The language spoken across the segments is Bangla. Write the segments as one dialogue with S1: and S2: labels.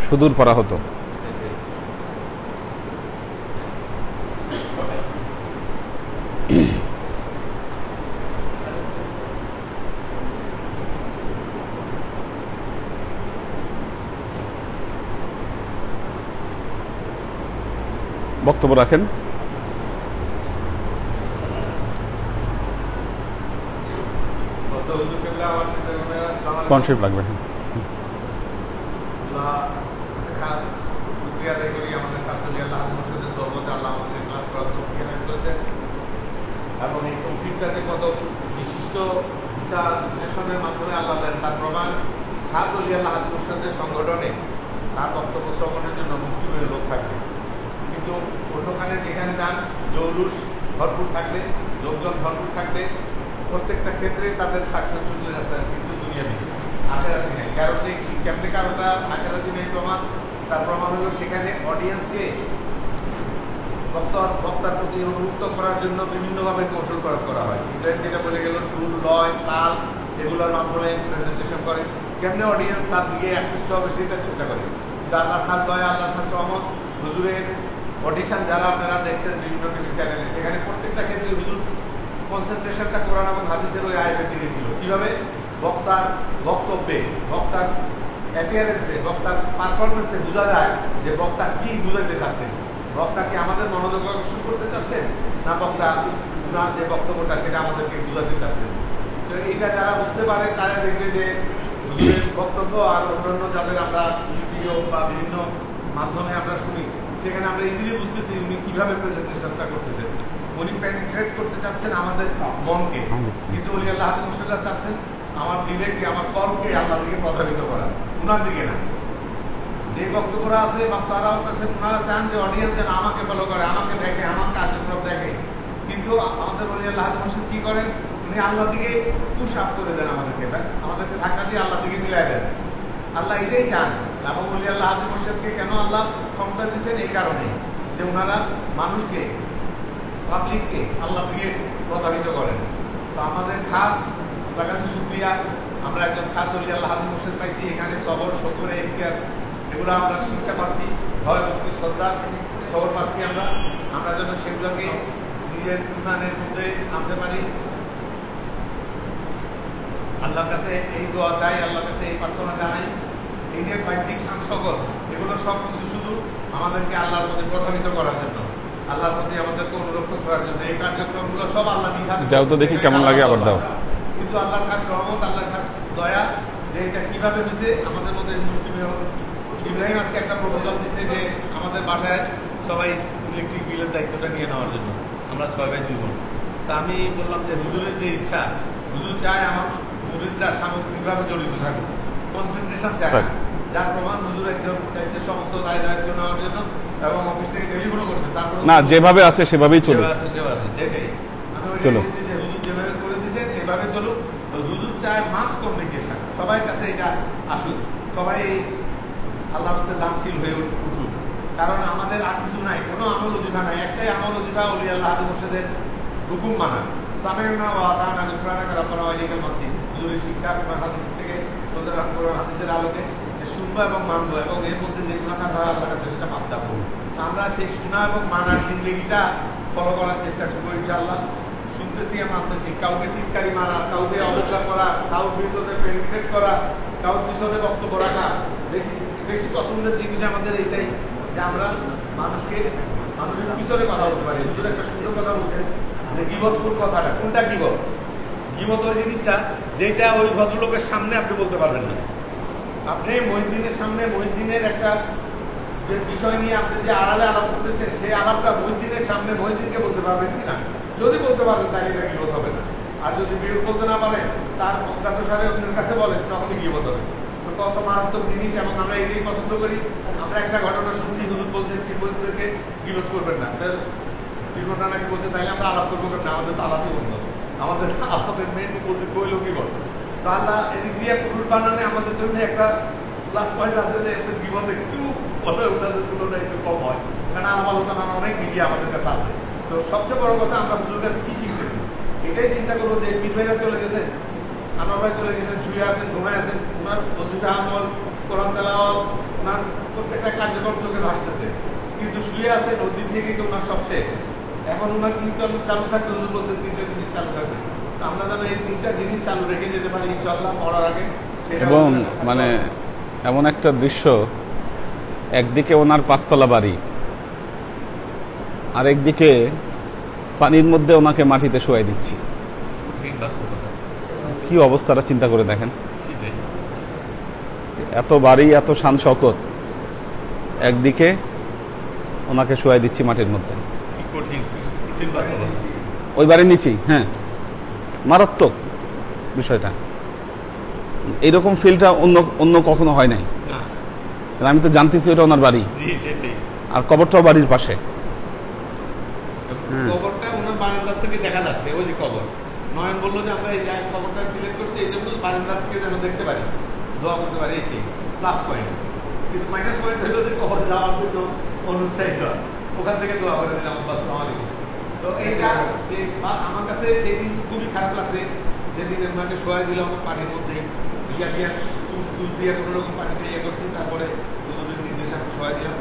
S1: সুদূর পড়া হতো। বক্তব্য রাখেন। কনসেপ্ট লাগবে।
S2: এবং এই কমপ্লিটটাকে কত বিশিষ্ট বিশ্লেষণের মাধ্যমে আল্লাহ দেন তার প্রমাণ খাস অলি আল্লাহ হাজি মুর্শিদের সংগঠনে তার বক্তব্য শ্রবণের জন্য মুসলিমের লোক থাকবে। কিন্তু অন্যখানে যেখানে যান জৌলুস ভরপুর থাকলে, লোকজন ভরপুর থাকলে প্রত্যেকটা ক্ষেত্রে তাদের সাকসেসফুল আছে, কিন্তু দুনিয়াবি আখেরাতি নেই। কারণ কেমনি কারণটা আখেরাতি নেই প্রমাণ, তার প্রমাণ হলো সেখানে অডিয়েন্সকে বক্তার প্রতি অনুভুক্ত করার জন্য বিভিন্নভাবে কৌশল প্রয়োগ করা হয়। ইব্রাহিম যেটা বলে গেল, সুর, লয়, তাল এগুলোর মাধ্যমে প্রেজেন্টেশন করে, কেমনে অডিয়েন্স তার দিকে আকৃষ্ট হবে সেটা চেষ্টা করে। কিন্তু আল্লাহর খাস দয়া, আল্লাহর খাস রহমত, হুজুরের অডিশন যারা আপনারা দেখছেন বিভিন্ন টিভি চ্যানেলে, সেখানে প্রত্যেকটা ক্ষেত্রে হুজুর কনসেন্ট্রেশনটা কোরআন এবং হাদিসের ওই আয়াতে দিয়েছিল। কীভাবে বক্তার বক্তব্যে, বক্তার অ্যাপিয়ারেন্সে, বক্তার পারফরমেন্সে বোঝা যায় যে বক্তা কী বুঝাতে চাচ্ছেন। বক্তা কি আমাদের মনোযোগ আকর্ষণ করতে চাচ্ছেন, না বক্তা ওনার যে বক্তব্যটা সেটা আমাদেরকে বুঝাতে চাচ্ছেন। তো এটা যারা বুঝতে পারে তারা দেখবে যে বক্তব্য আর অন্যান্য যাদের আমরা ভিডিও বা বিভিন্ন মাধ্যমে আমরা শুনি, সেখানে আমরা ইজিলি বুঝতেছি উনি কীভাবে প্রেজেন্টেশনটা করতেছেন। উনি পেনিট্রেট করতে চাচ্ছেন আমাদের মনকে, কিন্তু উনি আল্লাহ হাজি মুর্শিদ চাচ্ছেন আমার বিবেককে, আমার কর্মকে আল্লাহ দিকে প্রভাবিত করা, ওনার দিকে না। যে বক্তব্যরা আছে বক্তারাও কাছে ওনারা চান যে অডিয়েন্স যেন আমাকে ফলো করে, আমাকে দেখে, আমার কার্যক্রম দেখে। কিন্তু আমাদের ওলি আল্লাহ হাজি মুর্শিদ কী করেন, উনি আল্লাহ দিকে পুশ আপ করে দেন, আমাদেরকে ধাক্কা দিয়ে আল্লাহ দিকে মিলাই দেন। আল্লাহ এটাই চান। এবং ওলি আল্লাহ হাজি মুর্শিদকে কেন আল্লাহ ক্ষমতা দিচ্ছেন, এই কারণে যে ওনারা মানুষকে, পাবলিককে আল্লাহ দিকে প্রভাবিত করেন। তো আমাদের খাস আপনার কাছে শুকরিয়া, আমরা একজন খাস ওলি আল্লাহ হাজি মুর্শিদ পাইছি। এখানে সবর, সত্তরে, ইখতিয়ার এগুলো আমরা শিক্ষা পাচ্ছি, ভয়, ভক্তি, শ্রদ্ধা খবর পাচ্ছি। আমরা যেন সেগুলোকে নিজের ইমানের মধ্যে আনতে পারি। আল্লাহর কাছে এই দোয়া চাই, আল্লাহর কাছে এই প্রার্থনা জানাই, এই যে বাহ্যিক সংসকল এগুলো সব কিছু শুধু আমাদেরকে আল্লাহর প্রতি প্রভাবিত করার জন্য, আল্লাহর প্রতি আমাদেরকে অনুরক্ত করার জন্য। এই কার্যক্রমগুলো সব আল্লাহ নিধান
S1: দাও তো দেখি কেমন লাগে, আবার দাও।
S2: কিন্তু আল্লাহর কাছে রহমত, আল্লাহর কাছে দয়া, যে এটা কীভাবে হয়েছে আমাদের মধ্যে মুসলিমের। ইব্রাহিম আজকে একটা প্রপোজাল দিচ্ছে যে আমাদের বাসায় সবাই ইলেকট্রিক বিলের দায়িত্বটা নিয়ে নেওয়ার জন্য, আমরা 6 ভাই 2 বোন। তা আমি বললাম যে হুজুরের যে ইচ্ছা, হুজুর চায় আমার মুরিদরা সামগ্রিকভাবে জড়িত থাকুক, কনসেন্ট্রেশন চায় না। যার প্রমাণ হুজুর একজন চাইছে সমস্ত দায় দায়িত্ব নেওয়ার জন্য এবং অফিস থেকে টেলিফোনও করছে। তারপর
S1: না, যেভাবে আছে সেভাবেই চলুক।
S2: যেটাই আমি
S1: চলো,
S2: বলছি যে হুজুর যেভাবে করে দিয়েছেন এভাবে চলুক। হুজুর চায় মাস কমিউনিকেশন, সবার কাছে এটা আসুক, সবাই আল্লাহর কাছে দানশীল হয়ে উঠুক। কারণ আমাদের আর কিছু নাই, কোনো আমল ওজিফা নাই, একটাই আমল ওজিফা ওলি আল্লাহ হাজি মুর্শিদের হুকুম মানা। সামেনা ওয়া আতানা গুফরানাকা রাব্বানা ওয়া ইলাইকাল মাসির, হুজুরের শিক্ষা কোরআন হাদিস থেকে, কোরআন হাদিসের আলোকে শুনবো এবং মানবো, এবং এর মধ্যে যে গুনাহ হয় আল্লাহর কাছে সেটা মাফ চাবো। আমরা সেই শোনা এবং মানার জিন্দেগিটা ফলো করার চেষ্টা করবো ইনশাআল্লাহ। শুনতেছি আর মানতেছি, কাউকে টিটকারি মারা, কাউকে অবজ্ঞা করা, কাউর বিরুদ্ধে পেনিট্রেট করা, কাউর পিছনে বক্তব্য রাখা, বেশি পছন্দের জিনিস আমাদের এইটাই যে আমরা মানুষের পিছনে কথা বলতে পারি। হুজুর একটা সুন্দর কথা বলছেন যে গীবতপুর কথাটা, কোনটা গীবত? গীবত ওই জিনিসটা যেটা ওই ভদ্রলোকের সামনে আপনি বলতে পারবেন না। আপনি মহিউদ্দিনের সামনে মহিউদ্দিনের একটা যে বিষয় নিয়ে আপনি যে আড়ালে আলাপ করতেছেন, সেই আলাপটা মহিউদ্দিনের সামনে মহিউদ্দিনকে বলতে পারবেন কিনা? যদি বলতে পারবেন তাহলে এটা গীবত হবে না। আর যদি বিয়োগ বলতে না পারেন, তার অজ্ঞাতসারে অন্যের কাছে বলেন, তখনই গীবত হবে। কত মারাত্মক জিনিস, এবং আমরা এটাই পছন্দ করি। আমরা একটা ঘটনা শুনছি, হুজুর বলছেন বিপরীতদেরকে গীবত করবেন না, তার বিপরীতটা নাকি বলছে তাইলে আমরা আলাপ করবো না, আমাদের তো আলাপই বন্ধ, আমাদের আলাপের মেন বিপরীত কইল গীবত। তো আল্লাহ এদিক দিয়ে পুরুষ বানানে আমাদের জন্য একটা প্লাস পয়েন্ট আছে যে গীবত একটু বলে ওনাদের তুলনায় একটু কম হয়, কারণ আলাপ আলোচনা অনেক মিডিয়া আমাদের কাছে আছে। তো সবচেয়ে বড় কথা আমরা হুজুর কাছে কি শিখতেছি এটাই চিন্তা করবো যে পীর ভাইরা চলে গেছেন, আমার ভাই চলে গেছেন, শুয়ে আছেন, ঘুমায় আছেন, ওনার অজুদা আমল, কোরআন তেলাওয়াত, ওনার প্রত্যেকটা কার্যক্রম চোখে ভাসতেছে, কিন্তু শুয়ে আছেন ওই দিন থেকে ওনার সব শেষ। এখন ওনার কি চালু থাকবে, হুজুর বলছেন 3টা জিনিস চালু থাকবে। তো আমরা যেন এই 3টা জিনিস চালু রেখে যেতে পারি ইনশাআল্লাহ মরার আগে।
S1: এবং মানে এমন একটা দৃশ্য, একদিকে ওনার 5তলা বাড়ি, আর একদিকে পানির মধ্যে ওনাকে মাটিতে শোয়াই দিচ্ছি। কি অবস্থাটা চিন্তা করে দেখেন। এত বাড়ি, এত শান শওকত, একদিকে ওনাকে শোয়াই দিচ্ছি মাটির মধ্যে, ওই বাড়ির নিচেই। হ্যাঁ, মারাত্মক বিষয়টা। এইরকম ফিলটা অন্য কখনো হয় নাই। আমি তো জানতেছি ওটা ওনার বাড়ি, আর কবরটাও বাড়ির পাশে।
S2: কবরটা ওনার বারান্দার থেকে দেখা যাচ্ছে, ওই যে কবর। নয়ন বললো যে আমরা এই কবরটা সিলেক্ট করছি এই জন্য বারান্দার থেকে যেন দেখতে পারি, দোয়া করতে পারি, এসে প্লাস পয়েন্ট। কিন্তু মাইনাস পয়েন্ট হলো যে কবর যাওয়ার জন্য অনুৎসাহিত, ওখান থেকে দোয়া করে দিলাম আসসালামু আলাইকুম। তো এইটা যে আমার কাছে সেই দিন খুবই খারাপ লাগছে, যেদিন ওনাকে শোয়াই দিলাম পানির মধ্যে, টুস দিয়ে কোনো রকম পানিতে ইয়ে করছি, তারপরে দুজনের নির্দেশ আমি শোয়াই দিলাম।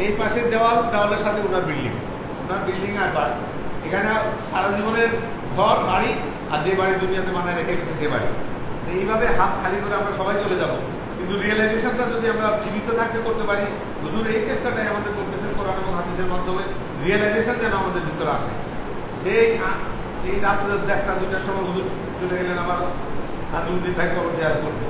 S2: এই পাশের দেওয়ালের সাথে ওনার বিল্ডিং আর বাড়ি, এখানে সারা জীবনের ঘর বাড়ি, আর যে বাড়ি দুনিয়াতে বানায় রেখে গেছে সে বাড়ি। এইভাবে হাত খালি করে আমরা সবাই চলে যাব, কিন্তু রিয়েলাইজেশনটা যদি আমরা জীবিত থাকতে করতে পারি, হুজুর এই চেষ্টাটাই আমাদের করতেছেন কোরআন এবং হাদিসের মাধ্যমে, রিয়েলাইজেশন যেন আমাদের ভিতরে আসে। এই রাত্রে 1টা-2টার সময় হুজুর চলে গেলেন আমার নাজিমুদ্দিন ভাই কবর জিয়ারত করতে।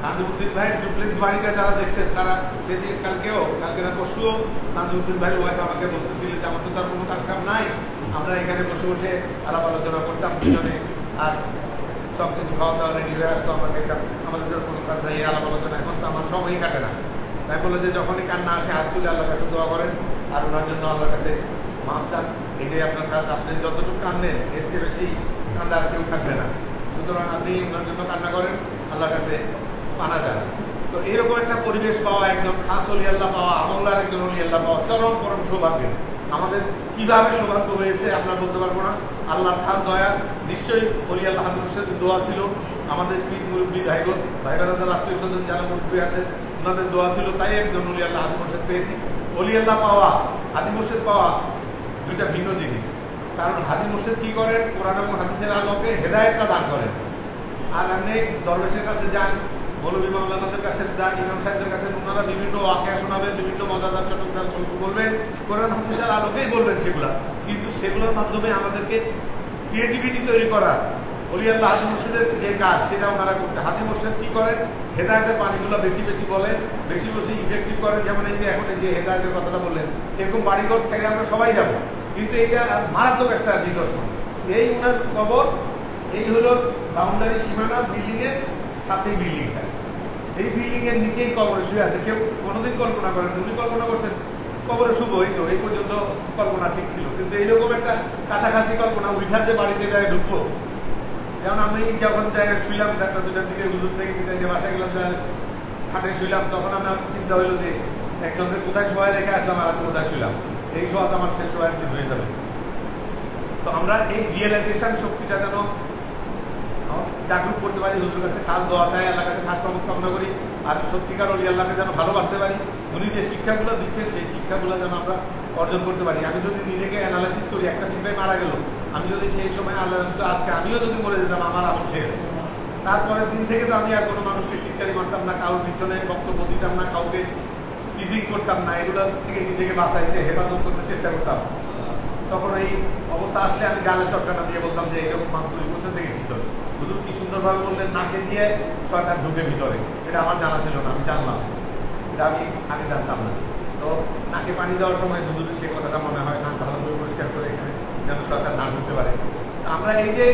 S2: নাজিমুদ্দিন ভাই ডুপ্লেক্স বাড়িটা যারা দেখছেন তারা সেদিন কালকে না পরশুও নাজিমুদ্দিন ভাই ওয়াইফ আমাকে বলতেছিলেন যে আমার তো তার কোনো কাজ কাম নাই, আমরা এখানে বসে বসে আলাপ আলোচনা করতাম দুজনে, আর সব কিছু খাওয়া দাওয়া রেডি হয়ে আসতো, আমরা খেতাম, আমাদের কোনো কাজ নাই, আলাপ আলোচনা। এখন তো আমার সময়ই কাটে না। তাই বলে যে যখনই কান্না আসে হাত তুলে আল্লাহর কাছে দোয়া করেন, আর ওনার জন্য আল্লাহর কাছে মাপ চান। এটাই আপনার কাজ। আপনি যতটুকু কান্দেন এর চেয়ে বেশি কান্দা আর কেউ থাকবে না। সুতরাং আপনি ওনার জন্য কান্না করেন, আল্লাহর কাছে পানা যান। তো এইরকম একটা পরিবেশ পাওয়া, একদম খাস অলি আল্লাহ পাওয়া, আমলার একজন অলি আল্লাহ পাওয়া চরম পরম সৌভাগ্য। আমাদের কিভাবে সৌভাগ্য হয়েছে আমরা বলতে পারবো না। আল্লাহর খাস দয়া, নিশ্চয়ই অলি আল্লাহ হাদির সাথে দোয়া ছিল। আমাদের পীর মুরব্বী ভাইবারা যারা আত্মীয় স্বজন যারা মুরব্বী আছেন ওনাদের দোয়া ছিল, তাই একজন অলি আল্লাহ হাদি মোর্শেদ পেয়েছি। অলি আল্লাহ পাওয়া, হাদি মোর্শেদ পাওয়া দুইটা ভিন্ন জিনিস। কারণ হাদি মোর্শেদ কি করেন, কোরআন এবং হাদিসের আলোকে হেদায়েতটা দান করেন। আর আপনি দরবেশের কাছে যান, মৌলভী মাওলানাদের কাছে যান, ইমাম সাহেবদের কাছে, ওনারা বিভিন্ন ওয়াকিয়া শোনাবেন, বিভিন্ন মজাদার চটকদার গল্প বলবেন, কোরআন হাদিসের আলোকেই বলবেন সেগুলা। কিন্তু সেগুলোর মাধ্যমে আমাদেরকে ক্রিয়েটিভিটি তৈরি করা, অলি আল্লাহ হাদি মোর্শেদের যে কাজ সেটা ওনারা করতে। হাদি মোর্শেদ কি করেন, হেদায়েতের পানিগুলো বেশি বেশি বলেন, বেশি বেশি ইফেক্টিভ করেন। যেমন এই যে এখন এই যে হেদায়েতের কথাটা বললেন, এরকম বাড়িঘর ছেড়ে আমরা সবাই যাব, কিন্তু এইটা মারাত্মক একটা নিদর্শন। এই ওনার কবর, এই হলো বাউন্ডারি সীমানা, বিল্ডিং এর সাথে বিল্ডিংটা, এই বিল্ডিং এর নিচেই কবরে শুয়ে আছে। কেউ কোনোদিন কল্পনা করেন, উনি কল্পনা করছেন কবরে শুভ, এই তো এই পর্যন্ত কল্পনা ঠিক ছিল। কিন্তু এইরকম একটা কাছাকাছি কল্পনা, উঠার যে বাড়িতে যায় ঢুকবো। যেমন আমি যখন জায়গায় শুইলাম 1টা-2টার দিকে হুজুর থেকে বিদায় যে বাসায় গেলাম, খাটে শুইলাম, তখন আমার চিন্তা হইলো যে একজনকে কোথায় শোয়ায় রেখে আসলাম আর কোথায় শুইলাম, এই শোয়া তো আমার শেষ শোয়ার দিন হয়ে যাবে। তো আমরা এই রিয়েলাইজেশন শক্তিটা যেন জাগ্রত করতে পারি, হুজুর কাছে খাস দোয়া চাই, আল্লাহর কাছে খাস কামনা করি। আর সত্যিকার ওলি আল্লাহকে যেন ভালোবাসতে পারি, উনি যে শিক্ষাগুলো দিচ্ছেন সেই শিক্ষাগুলো যেন আমরা অর্জন করতে পারি। আমি যদি নিজেকে অ্যানালাইসিস করি, একটা পিঁপড়ে মারা গেল, আমি যদি সেই সময় আল্লাহ আজকে আমিও যদি মরে যেতাম, আমার আমল শেষ। তারপরের দিন থেকে তো আমি আর কোনো মানুষকে চিৎকারি মারতাম না, কারোর পিছনে বক্তব্য দিতাম না, কাউকে টিজিং করতাম না, এগুলো থেকে নিজেকে বাঁচাইতে হেফাজত করতে চেষ্টা করতাম। তখন এই অবস্থা আসলে আমি গালে চটকানা দিয়ে বলতাম যে এরকম মানুষ কোথা থেকে শিখছ। হুজুর কি সুন্দরভাবে বললেন, নাকে দিয়ে শয়তান ঢুকে ভিতরে, এটা আমার জানা ছিল না, আমি জানলাম, এটা আমি আগে জানতাম না। তো নাকে পানি দেওয়ার সময় হুজুরের সে কথাটা মনে হয়, নাক ভালো করে পরিষ্কার করে এখানে যেন শয়তান না ঢুকতে পারে। আমরা এই যে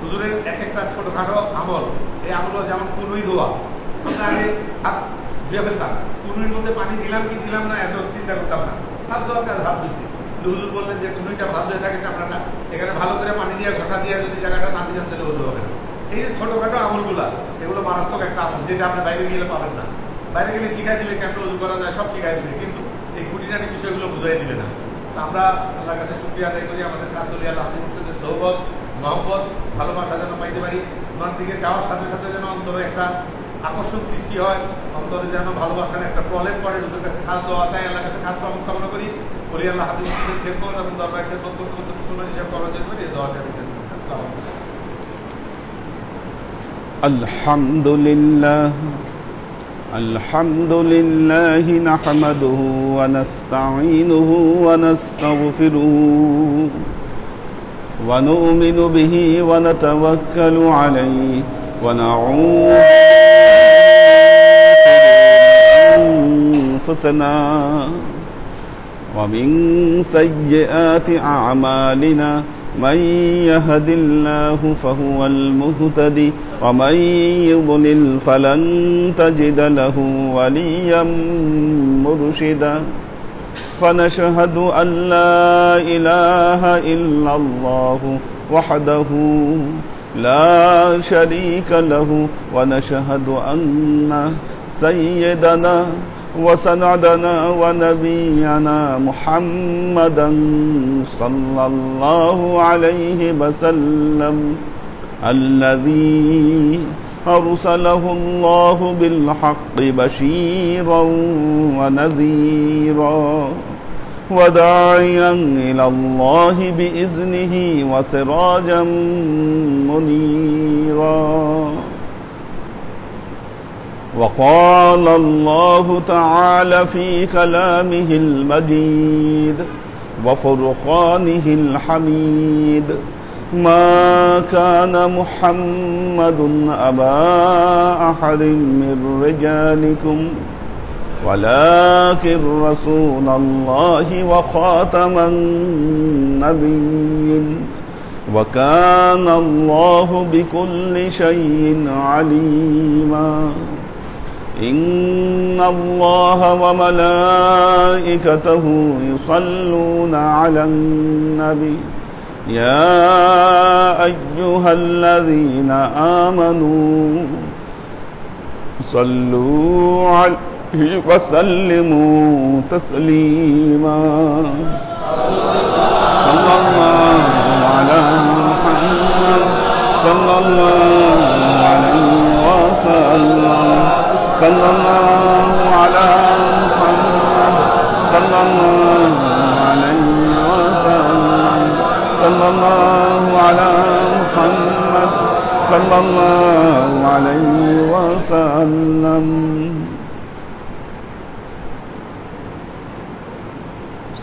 S2: হুজুরের এক একটা ছোটখাটো আমল, এই আমলগুলো যেমন কুনুই দোয়া, আমরা আগে হাত ধুয়ে ফেলতাম, কুনুইর মধ্যে পানি দিলাম কি দিলাম না এত চিন্তা করতাম না, হাত ধোয়া কাজ হাত দিচ্ছি। হুজুর বললেন যে কুনুইটা ভালো হয়ে থাকে চামড়াটা, এখানে ভালো করে পানি দিয়ে ঘষা দিয়ে যদি জায়গাটা না দিয়ে তাহলে উজু হবে না। এই যে ছোটখাটো আমলগুলা, এগুলো মারাত্মক একটা আমল, যেটা আপনি বাইরে গেলে পাবেন না। বাইরে গেলে শিখাই দিবে কেমন উজু করা যায়, সব শিখাই দিবে, কিন্তু এই খুঁটিনাটি বিষয়গুলো বুঝাই দিবে না। তো আমরা আল্লাহর কাছে শুকরিয়া আদায় করি, আমাদের কাজ অলি আল্লাহ হাদি মোর্শেদের সহবত, মহব্বত, ভালোবাসা যেন পাইতে পারি। ওনার দিকে যাওয়ার সাথে সাথে যেন অন্তরে একটা আকর্ষণ সৃষ্টি হয়, অন্তরে যেন ভালোবাসার একটা প্রলেপ করে, দুটোর কাছে খাস দেওয়া, তাই আল্লাহর কাছে খাস রহমত কামনা করি। বলি আল্লাহ হাবিব খেদমত এবং দরবার খেদমত করতে করতে মুসলমান হিসেবে করা যেতে পারি, এই দোয়া চাই। আসসালামু আলাইকুম।
S1: আলহামদুলিল্লাহ الحمد لله نحمده ونستعينه ونستغفره ونؤمن به ونتوكل عليه ونعوذ أنفسنا ومن سيئات أعمالنا من يهد الله فهو المهتدي ومن يضلل فلن تجد له وليا مرشدا فنشهد أن لا إله إلا الله وحده لا شريك له ونشهد أن سيدنا وسندنا ونبينا محمدا صلى الله عليه وسلم الذي أرسله الله بالحق بشيرا ونذيرا وداعيا إلى الله بإذنه وسراجا منيرا. وقال الله تعالى في كلامه المجيد وفرقانه الحميد ما كان محمد أبا أحد من رجالكم ولكن رسول الله وخاتم النبيين وكان الله بكل شيء عليما. إن الله وملائكته يصلون على النبي يا أيها الذين آمنوا صلوا عليه وسلموا تسليما. صلى الله على محمد صلى الله عليه وسلم صلى الله على محمد صلى الله عليه وسلم صلى الله على محمد صلى الله عليه وسلم.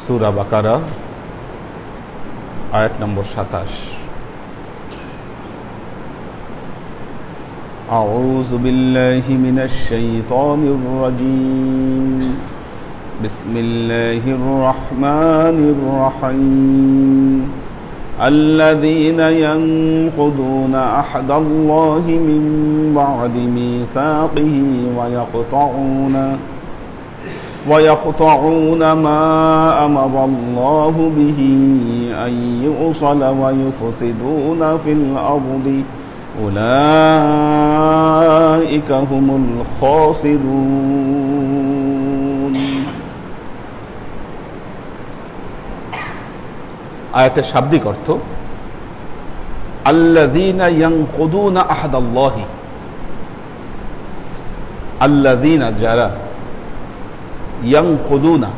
S1: সূরা বাকারা আয়াত নম্বর 27. أعوذ بالله من الشيطان الرجيم بسم الله الرحمن الرحيم الذين ينقضون عهد الله من بعد ميثاقه ويقطعون ما أمر الله به أن يوصل ويفسدون في الأرض أولئك هم الخاسرون. আয়াতের শাব্দিক অর্থ আল্লাযীনা ইয়ানকুদুনা আহদাল্লাহি, আল্লাযীনা যারা, ইয়ানকুদুনা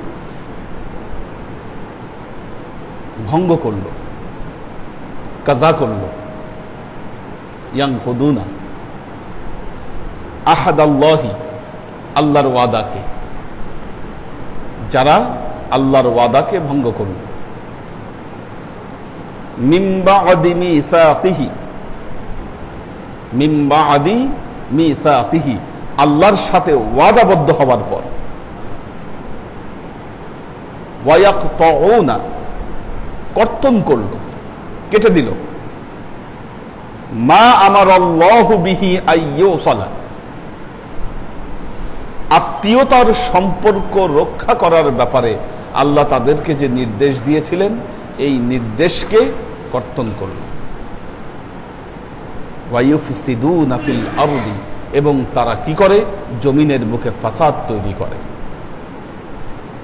S1: ভঙ্গ করল, কাজা করল, ইয়ানকুদুনা আহাদাল্লাহি আল্লাহর ওয়াদাকে, যারা আল্লাহর ওয়াদাকে ভঙ্গ করল, মিন বা'দি মিসাকিহি, মিন বা'দি মিসাকিহি আল্লাহর সাথে ওয়াদাবদ্ধ হওয়ার পর, ওয়ায়াকতাউনা কর্তন করল, কেটে দিল, মা আমারাল্লাহু বিহি আইয়ুসালা আত্মীয়তার সম্পর্ক রক্ষা করার ব্যাপারে আল্লাহ তাদেরকে যে নির্দেশ দিয়েছিলেন এই নির্দেশকে কর্তন করল। ওয়ায়ুফসিদুনা ফিল আরদি এবং তারা কি করে, জমিনের মুখে ফাসাদ তৈরি করে।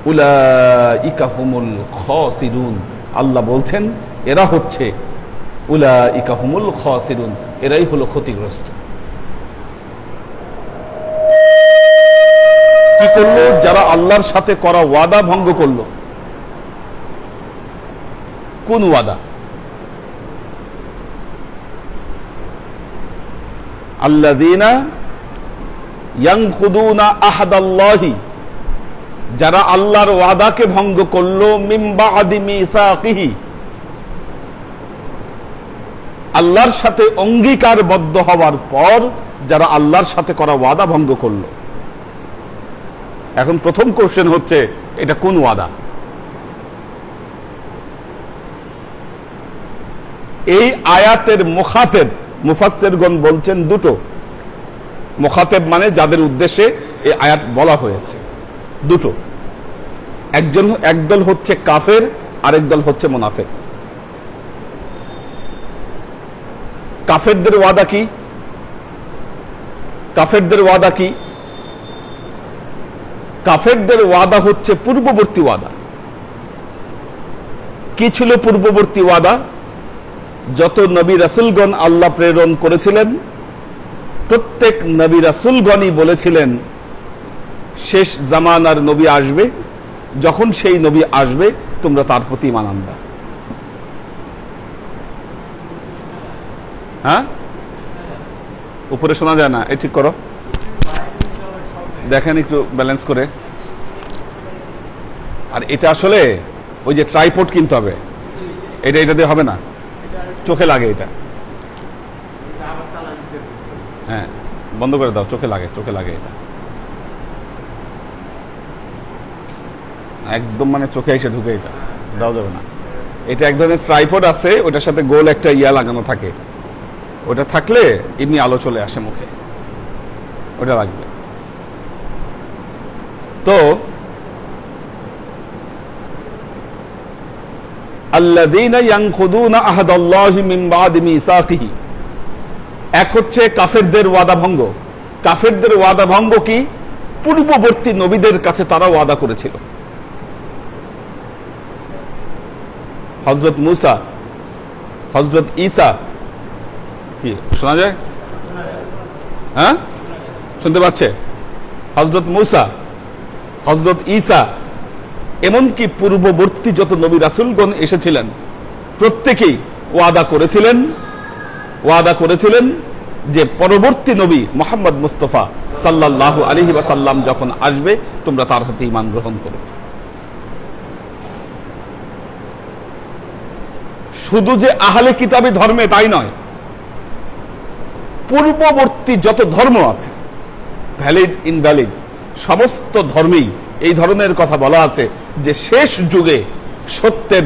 S1: উলাইকা হুমুল খাসিরুন, আল্লাহ বলছেন এরা হচ্ছে উলাইকা হুমুল খাসিরুন, এরাই হলো ক্ষতিগ্রস্ত। কি করলো? যারা আল্লাহর সাথে করা ওয়াদা ভঙ্গ করলো। কোন ওয়াদা? আল্লাযীনা ইয়ানকুদুনা আহাদাল্লাহি, যারা আল্লাহর ওয়াদাকে ভঙ্গ করলো, মিন বাদি মিসাকিহি, আল্লাহর সাথে অঙ্গীকারবদ্ধ হওয়ার পর যারা আল্লাহর সাথে করা ওয়াদা ভঙ্গ করলো। এখন প্রথম কোশ্চেন হচ্ছে, এটা কোন ওয়াদা? এই আয়াতের মুখাতেব মুফাসসিরগণ বলছেন দুটো। মুখাতেব মানে যাদের উদ্দেশ্যে এই আয়াত বলা হয়েছে, দুটো। একদল হচ্ছে কাফের, আরেক দল হচ্ছে মুনাফিক। কাফেরদের ওয়াদা কি? কাফেরদের ওয়াদা কি? কাফেরদের ওয়াদা হচ্ছে পূর্ববর্তী ওয়াদা। কি ছিল পূর্ববর্তী ওয়াদা? যত নবী রাসূলগণ আল্লাহ প্রেরণ করেছিলেন, প্রত্যেক নবী রাসূলগণই বলেছিলেন শেষ জামানার নবী আসবে, যখন সেই নবী আসবে তোমরা তার প্রতি ঈমান আনবা। হ্যাঁ, উপরে শোনা যায় না, এ ঠিক করো, দেখেন একটু ব্যালেন্স করে। আর এটা আসলে ওই যে ট্রাইপড কিনতে হবে, এটা দিয়ে হবে না, চোখে লাগে এটা। হ্যাঁ, বন্ধ করে দাও, চোখে লাগে এটা একদম, মানে চোখে এসে ঢুকে, এটা দেওয়া যাবে না। এটা এক ধরনের ট্রাইপড আছে, ওটার সাথে গোল একটা ইয়া লাগানো থাকে, ওটা থাকলে এমনি আলো চলে আসে মুখে, ওটা লাগবে। তো আল্লাযীনা ইয়ানকুদুনা আহাদাল্লাহি মিন বাদি মিসাকিহি, এক হচ্ছে কাফেরদের ওয়াদা ভঙ্গ। কাফেরদের ওয়াদা ভঙ্গ কি? পূর্ববর্তী নবীদের কাছে তারা ওয়াদা করেছিল। হযরত মুসা, হযরত ঈসা, কি শোনা যায়? হ্যাঁ, শুনতে পাচ্ছে? হযরত মুসা, হযরত ঈসা, এমনকি পূর্ববর্তী যত নবী রাসূলগণ এসেছিলেন প্রত্যেকেই ওয়াদা করেছিলেন যে পরবর্তী নবী মুহাম্মদ মুস্তাফা সাল্লাল্লাহু আলাইহি ওয়াসাল্লাম যখন আসবে তোমরা তার হাতে ঈমান গ্রহণ করবে। শুধু যে আহলে কিতাবী ধর্মে তাই নয়, পূর্ববর্তী যত ধর্ম আছে, ভ্যালিড ইনভ্যালিড, সমস্ত ধর্মেই এই ধরনের কথা বলা আছে যে শেষ যুগে সত্যের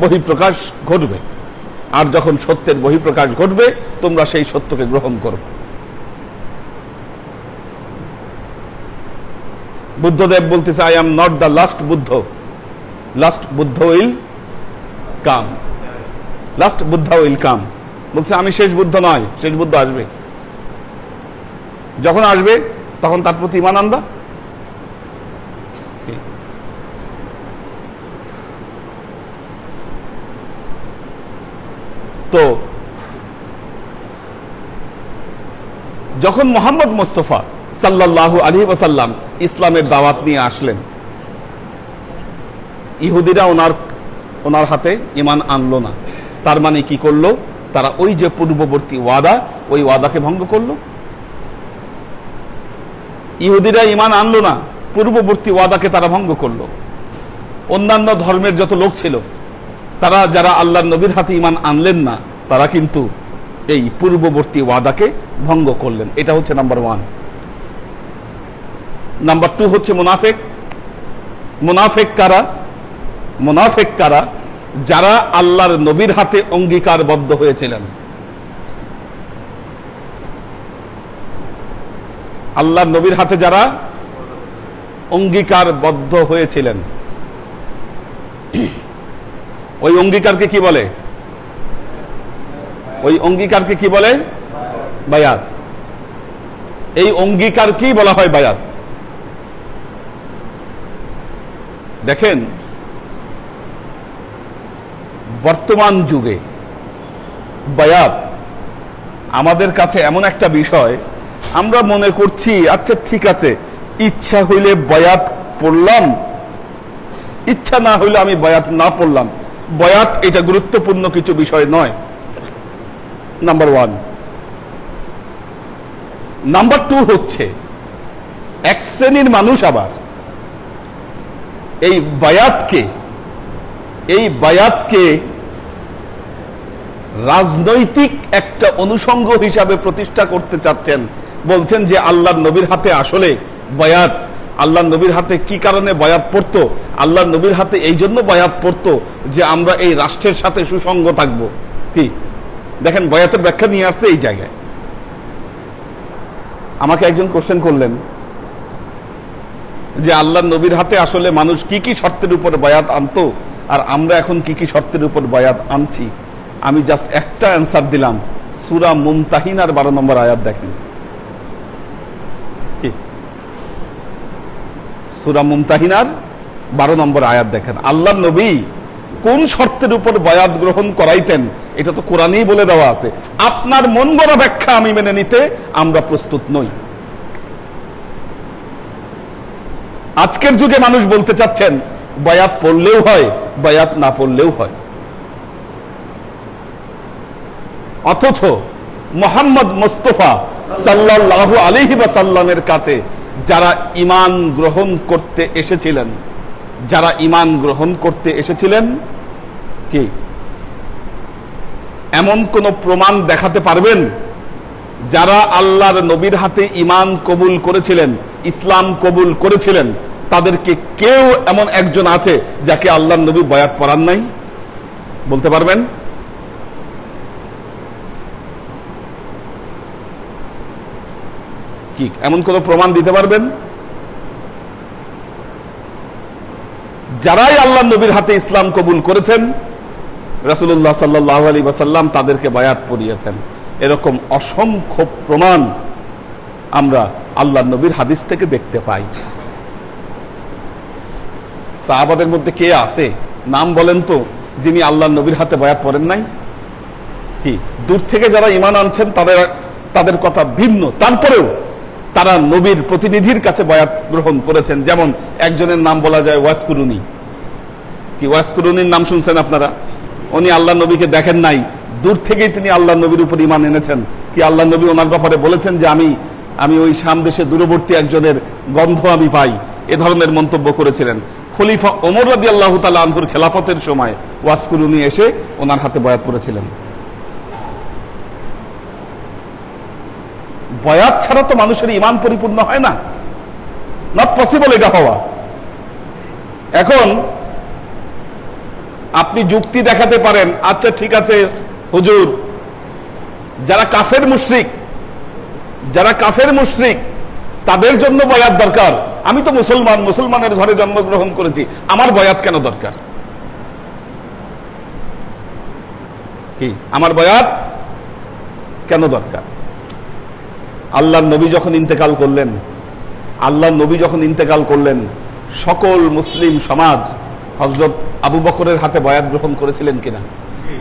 S1: বহিঃপ্রকাশ ঘটবে, আর যখন সত্যের বহিঃপ্রকাশ ঘটবে তোমরা সেই সত্যকে গ্রহণ করবে। বুদ্ধদেব বলতেছে, I am not the last Buddha, last Buddha will come, last Buddha will come. বলছে আমি শেষ বুদ্ধ নয়, শেষ বুদ্ধ আসবে। যখন আসবে তখন তার প্রতি ঈমান আনবা। তো যখন মুহাম্মদ মুস্তাফা সাল্লাল্লাহু আলাইহি ওয়াসাল্লাম ইসলামের দাওয়াত নিয়ে আসলেন, ইহুদিরা ওনার হাতে ঈমান আনলো না। তার মানে কি করলো? তারা ওই যে পূর্ববর্তী ওয়াদা, ওই ওয়াদাকে ভঙ্গ করলো। ইহুদিরা ঈমান আনলো না, পূর্ববর্তী ওয়াদাকে তারা ভঙ্গ করলো। অন্যান্য ধর্মের যত লোক ছিল তারা যারা আল্লাহর নবীর হাতে ঈমান আনলেন না, তারা কিন্তু এই পূর্ববর্তী ওয়াদাকে ভঙ্গ করলেন। এটা হচ্ছে নাম্বার 1। নাম্বার 2 হচ্ছে মুনাফিক। মুনাফিক কারা? যারা আল্লাহর নবীর হাতে অঙ্গীকারবদ্ধ হয়েছিলেন। আল্লাহর নবীর হাতে যারা অঙ্গীকারবদ্ধ হয়েছিলেন, ওই অঙ্গীকারকে কি বলে? ওই অঙ্গীকারকে কি বলে? বায়াত। এই অঙ্গীকার কি বলা হয়? বায়াত। দেখেন, বর্তমান যুগে বায়াত আমাদের কাছে এমন একটা বিষয়, আমরা মনে করছি আচ্ছা ঠিক আছে, ইচ্ছা হইলে বয়াত পড়লাম, ইচ্ছা না হইলে আমি বয়াত না পড়লাম। বয়াত এটা গুরুত্বপূর্ণ কিছু বিষয় নয়, নাম্বার ওয়ান। নাম্বার টু হচ্ছে, এক শ্রেণীর মানুষ আবার এই বায়াতকে রাজনৈতিক একটা অনুষঙ্গ হিসাবে প্রতিষ্ঠা করতে চাচ্ছেন। বলছেন যে আল্লাহর নবীর হাতে আসলে বায়াত, আল্লাহর নবীর হাতে কি কারণে বায়াত পড়তো? আল্লাহর নবীর হাতে এই জন্য বায়াত পড়তো যে আমরা এই রাষ্ট্রের সাথে সুসঙ্গ থাকবো। কি দেখেন, বায়াতের ব্যাখ্যা নিয়ে আসছে এই জায়গায়। আমাকে একজন কোশ্চেন করলেন যে আল্লাহর নবীর হাতে আসলে মানুষ কি কি শর্তের উপর বায়াত আনতো, আর আমরা এখন কি কি শর্তের উপর বায়াত আনছি। আমি জাস্ট একটা অ্যান্সার দিলাম, সূরা মুমতাহিনার 12 নম্বর আয়াত দেখেন। কি সূরা মুমতাহিনার 12 নম্বর আয়াত দেখেন। আল্লাহর নবী কোন শর্তের উপর বায়াত গ্রহণ করাইতেন এটা তো কোরআনেই বলে দেওয়া আছে। আপনার মন গড়া ব্যাখ্যা আমি মেনে নিতে আমরা প্রস্তুত নই। আজকের যুগে মানুষ বলতে চাচ্ছেন বায়াত পড়লেও হয়, বায়াত না পড়লেও হয়। অথচ মুহাম্মদ মুস্তাফা সাল্লাল্লাহু আলাইহি ওয়াসাল্লামের কাছে যারা ঈমান গ্রহণ করতে এসেছিলেন, যারা ঈমান গ্রহণ করতে এসেছিলেন, কি এমন কোন প্রমাণ দেখাতে পারবেন? যারা আল্লাহর নবীর হাতে ঈমান কবুল করেছিলেন, ইসলাম কবুল করেছিলেন, তাদেরকে কেউ এমন একজন আছে যাকে আল্লাহর নবী বায়াত পড়ান নাই? বলতে পারবেন? কি এমন কোন প্রমাণ দিতে পারবেন? যারাই আল্লাহর নবীর হাতে ইসলাম কবুল করেছেন, রাসূলুল্লাহ সাল্লাল্লাহু আলাইহি ওয়াসাল্লাম তাদেরকে বায়াত পড়িয়েছেন। এরকম অসংখ্য প্রমাণ আমরা আল্লাহর নবীর হাদিস থেকে দেখতে পাই। সাহাবাদের মধ্যে কে আছে নাম বলেন তো যিনি আল্লাহর নবীর হাতে বায়াত পড়েন নাই? কি দূর থেকে যারা ঈমান আনছেন তাদের কথা ভিন্ন, তারপরেও তারা নবীর প্রতিনিধির কাছে বায়াত গ্রহণ করেছেন। যেমন একজনের নাম বলা যায় ওয়াস কুরুনি। কি ওয়াস কুরুনির নাম শুনছেন আপনারা? উনি আল্লাহ নবীকে দেখেন নাই, দূর থেকেই তিনি আল্লাহ নবীর উপর ঈমান এনেছেন। কি আল্লাহ নবী ওনার ব্যাপারে বলেছেন যে আমি ওই শাম দেশে দূরবর্তী একজনের গন্ধ আমি পাই, এ ধরনের মন্তব্য করেছিলেন। খলিফা ওমর রাদিয়াল্লাহু তাআলা আনহুর খেলাফতের সময় ওয়াস কুরুনি এসে ওনার হাতে বায়াত করেছিলেন। বয়াত ছাড়া তো মানুষের ঈমান পরিপূর্ণ হয় না, নট পসিবল এটা হওয়া। এখন আপনি যুক্তি দেখাতে পারেন, আচ্ছা ঠিক আছে হুজুর, যারা কাফের মুশরিক তাদের জন্য বয়াত দরকার। আমি তো মুসলমানের ঘরে জন্মগ্রহণ করেছি, আমার বয়াত কেন দরকার? কি আমার বয়াত কেন দরকার? আল্লাহর নবী যখন ইন্তেকাল করলেন, সকল মুসলিম সমাজ হযরত আবু বকরের হাতে বায়াত গ্রহণ করেছিলেন কিনা?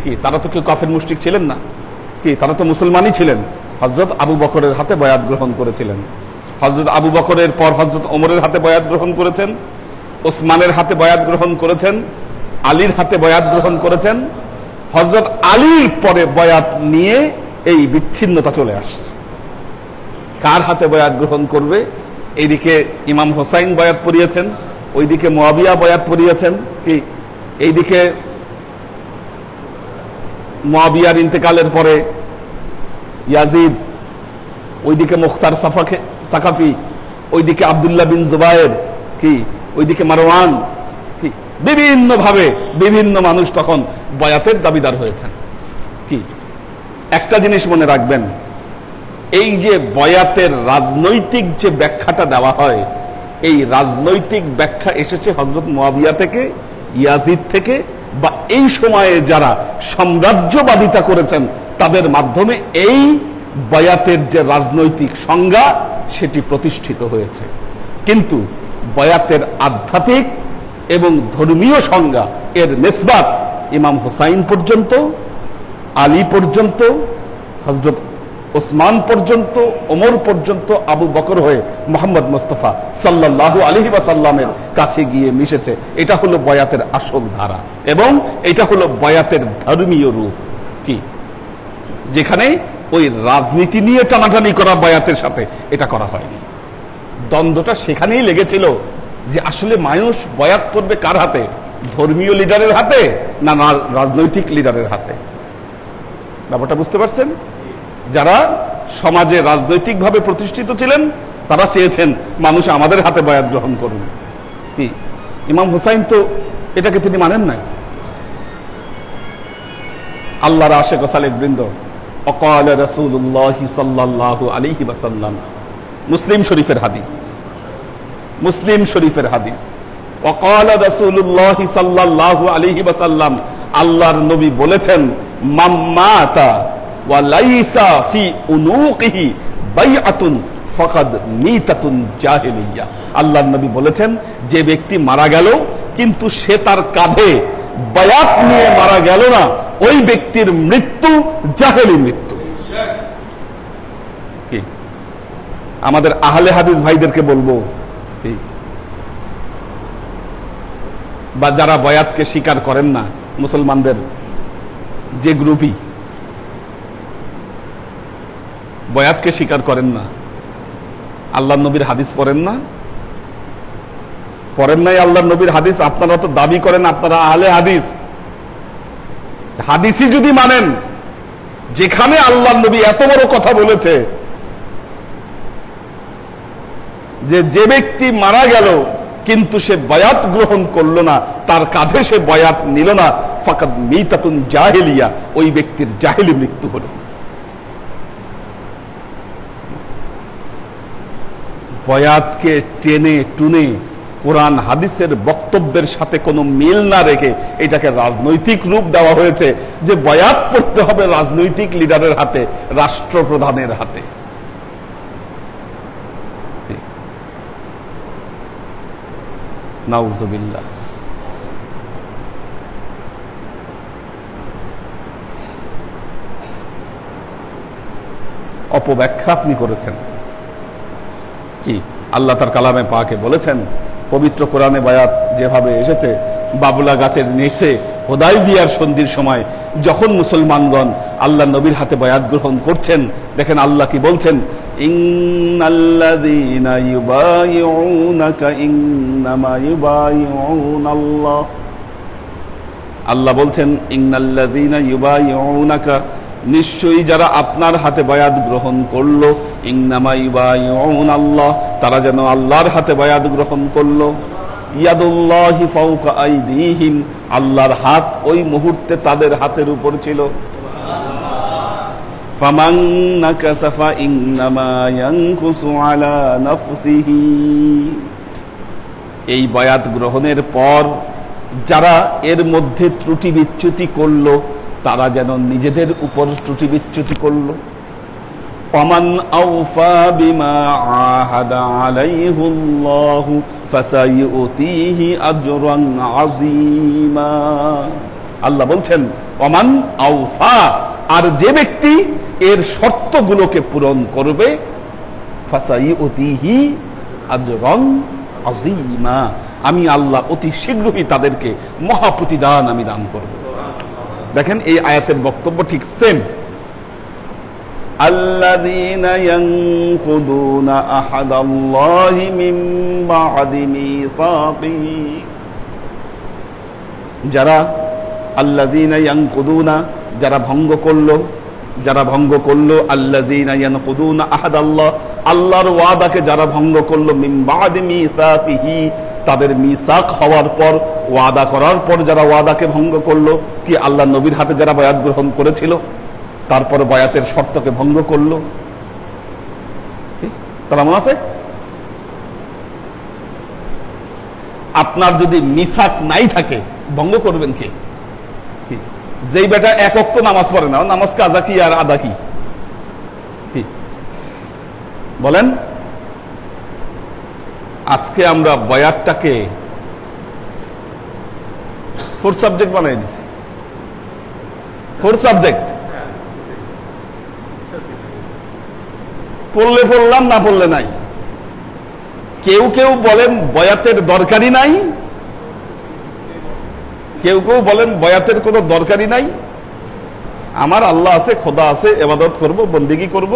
S1: কি তারা তো কেউ কাফের মুশরিক ছিলেন না, কি তারা তো মুসলমানই ছিলেন। হযরত আবু বকরের হাতে বায়াত গ্রহণ করেছিলেন। হযরত আবু বকরের পর হযরত ওমরের হাতে বায়াত গ্রহণ করেছেন, ওসমানের হাতে বায়াত গ্রহণ করেছেন, আলীর হাতে বায়াত গ্রহণ করেছেন। হযরত আলীর পরে বায়াত নিয়ে এই বিচ্ছিন্নতা চলে আসছে। কার হাতে বায়াত গ্রহণ করবে? এইদিকে ইমাম হোসাইন বায়াত পড়িয়েছেন, ওইদিকে মুয়াবিয়া বায়াত পড়িয়েছেন। কি এইদিকে মুয়াবিয়ার ইন্তেকালের পরে ইয়াজিদ, ওইদিকে মুখতার সাকাফি, ওইদিকে আব্দুল্লাহ বিন জুবায়ের, কি ওইদিকে মারওয়ান, কি বিভিন্নভাবে বিভিন্ন মানুষ তখন বায়াতের দাবিদার হয়েছেন। কি একটা জিনিস মনে রাখবেন, এই যে বয়াতের রাজনৈতিক যে ব্যাখ্যাটা দেওয়া হয়, এই রাজনৈতিক ব্যাখ্যা এসেছে হযরত মুয়াবিয়া থেকে, ইয়াজিদ থেকে, বা এই সময়ে যারা সাম্রাজ্যবাদিতা করেছেন তাদের মাধ্যমে এই বয়াতের যে রাজনৈতিক সংজ্ঞা সেটি প্রতিষ্ঠিত হয়েছে। কিন্তু বয়াতের আধ্যাত্মিক এবং ধর্মীয় সংজ্ঞা এর নিসবাত ইমাম হুসাইন পর্যন্ত, আলী পর্যন্ত, হযরত ওসমান পর্যন্ত, ওমর পর্যন্ত, আবু বকর হয়ে মোহাম্মদ মুস্তাফা সাল্লাল্লাহু আলাইহি ওয়াসাল্লামের কাছে গিয়ে মিশেছে। এটা হলো বয়াতের আসল ধারা এবং এটা হলো বয়াতের ধর্মীয় রূপ। কি যেখানে ওই রাজনীতি নিয়ে টানাটানি করা বয়াতের সাথে এটা করা হয়নি। দ্বন্দ্বটা সেখানেই লেগেছিল যে আসলে মানুষ বয়াত করবে কার হাতে, ধর্মীয় লিডারের হাতে না রাজনৈতিক লিডারের হাতে। ব্যাপারটা বুঝতে পারছেন? যারা সমাজে রাজনৈতিকভাবে প্রতিষ্ঠিত ছিলেন তারা চেয়েছেন মানুষ আমাদের হাতে বয়াত গ্রহণ করুন। কি ইমাম হুসাইন তো এটাকে তিনি মানেন নাই। আল্লাহর আশিক ও সালেক বৃন্দ, অকাল রাসূলুল্লাহ সাল্লাল্লাহু আলাইহি ওয়াসাল্লাম, মুসলিম শরীফের হাদিস, মুসলিম শরীফের হাদিস, অকাল রাসূলুল্লাহ সাল্লাল্লাহু আলাইহি ওয়াসাল্লাম, আল্লাহর নবী বলেছেন, মাম্মাতা ওয়া লাইসা ফি উনুকিহি বাইআতুন ফাকাদ মিতাতুন জাহিলিয়া। আল্লাহর নবী বলেছেন, যে ব্যক্তি মারা গেল কিন্তু সে তার কাঁধে বায়াত নিয়ে মারা গেল না, ওই ব্যক্তির মৃত্যু জাহেলি মৃত্যু। কি আমাদের আহলে হাদিস ভাইদেরকে বলবো, বা যারা বয়াতকে স্বীকার করেন না, মুসলমানদের যে গ্রুপই বয়াতকে স্বীকার করেন না, আল্লাহ নবীর হাদিস পড়েন না, পড়েন নাই আল্লাহ নবীর হাদিস। আপনারা তো দাবি করেন আপনারা আহলে হাদিস। হাদিসই যদি মানেন, যেখানে আল্লাহ নবী এত বড় কথা বলেছে যে যে ব্যক্তি মারা গেল কিন্তু সে বায়াত গ্রহণ করলো না, তার কাঁধে সে বায়াত নিল না, ফাকাদ মিতাতুন জাহিলিয়া, ওই ব্যক্তির জাহিলি মৃত্যু হলো। বয়াতকে টেনে টুনে কোরআন হাদিসের বক্তব্যের সাথে কোনো মিল না রেখে এটাকে রাজনৈতিক রূপ দেওয়া হয়েছে যে বয়াত করতে হবে রাজনৈতিক লিডারের হাতে, রাষ্ট্রপ্রধানের হাতে। নাউজুবিল্লাহ। অপব্যাখ্যা আপনি করেছেন। কি আল্লাহ তার কালামে পাকে বলেছেন, পবিত্র কোরআনে বায়াত যেভাবে এসেছে, বাবুলা গাছের নিচে হুদায়বিয়ার সন্ধির সময় যখন মুসলমানগণ আল্লাহ নবীর হাতে বায়াত গ্রহণ করছেন, দেখেন আল্লাহ কি বলছেন, ইন্নাল্লাযীনা ইউবাইউনাকা ইন্নামা ইউবাইউনাল্লাহ। আল্লাহ বলছেন, ইন্নাল্লাযীনা ইউবাইউনাকা, নিশ্চয়ই যারা আপনার হাতে বায়াত গ্রহণ করলো, ইন্নামা ইউবাইউনাল্লাহ, তারা যেন আল্লাহর হাতে বায়াত গ্রহণ করলো। ইয়াদুল্লাহি ফাওকা আইদিহিম, আল্লাহর হাত ওই মুহূর্তে তাদের হাতের উপর ছিল। ফামান নাকাসা ফাইন্নামা ইয়ানকুসু আলা নাফসিহি, এই বায়াত গ্রহণের পর যারা এর মধ্যে ত্রুটি বিচ্যুতি করলো, তারা যেন নিজেদের উপর ত্রুটি বিচ্যুতি করলো। ওয়ামান আওফা বিমা আহাদা আলাইহুল্লাহু ফাসায়ুতিহি আজরান আযীমা। আল্লাহ বলছেন, ওয়ামান আওফা, আর যে ব্যক্তি এর শর্তগুলোকে পূরণ করবে, ফাসায়ুতিহি আজরান আযীমা, আমি আল্লাহ অতি শীঘ্রই তাদেরকে মহা প্রতিদান আমি দান করব। দেখেন এই আয়াতের বক্তব্য ঠিক সেম। আল্লাযীনা ইয়ানকুদুনা আহাদাল্লাহি মিন বা'দি মিসাকিহি, যারা আল্লাযীনা ইয়ানকুদুনা, যারা ভঙ্গ করলো, যারা ভঙ্গ করলো, আল্লাযীনা ইয়ানকুদুনা আহাদাল্লাহ, আল্লাহর ওয়াদাকে যারা ভঙ্গ করলো, মিন বা'দি মিসাকিহি, তাদের মিসাক হওয়ার পর, ওয়াদা করার পর যারা ওয়াদাকে ভঙ্গ করলো, কি আল্লাহ নবীর হাতে যারা বায়াত গ্রহণ করেছিল তারপর বায়াতের শর্তকে ভঙ্গ করলো, তারা মুনাফিক। আপনার যদি মিসাক নাই থাকে ভঙ্গ করবেন কে? যেই বেটা এক ওয়াক্ত নামাজ পড়ে না, নামাজ কাজা কি আর আদা কি বলেন? আজকে আমরা বয়াতটাকে ফোর্থ সাবজেক্ট বানাই দিছি। ফোর্থ সাবজেক্ট পড়লে পড়লাম, না পড়লে নাই। কেউ কেউ বলেন বয়াতের দরকারই নাই, কেউ কেউ বলেন বয়াতের কোনো দরকারই নাই, আমার আল্লাহ আছে, খোদা আছে, ইবাদত করব, বন্দেগী করব।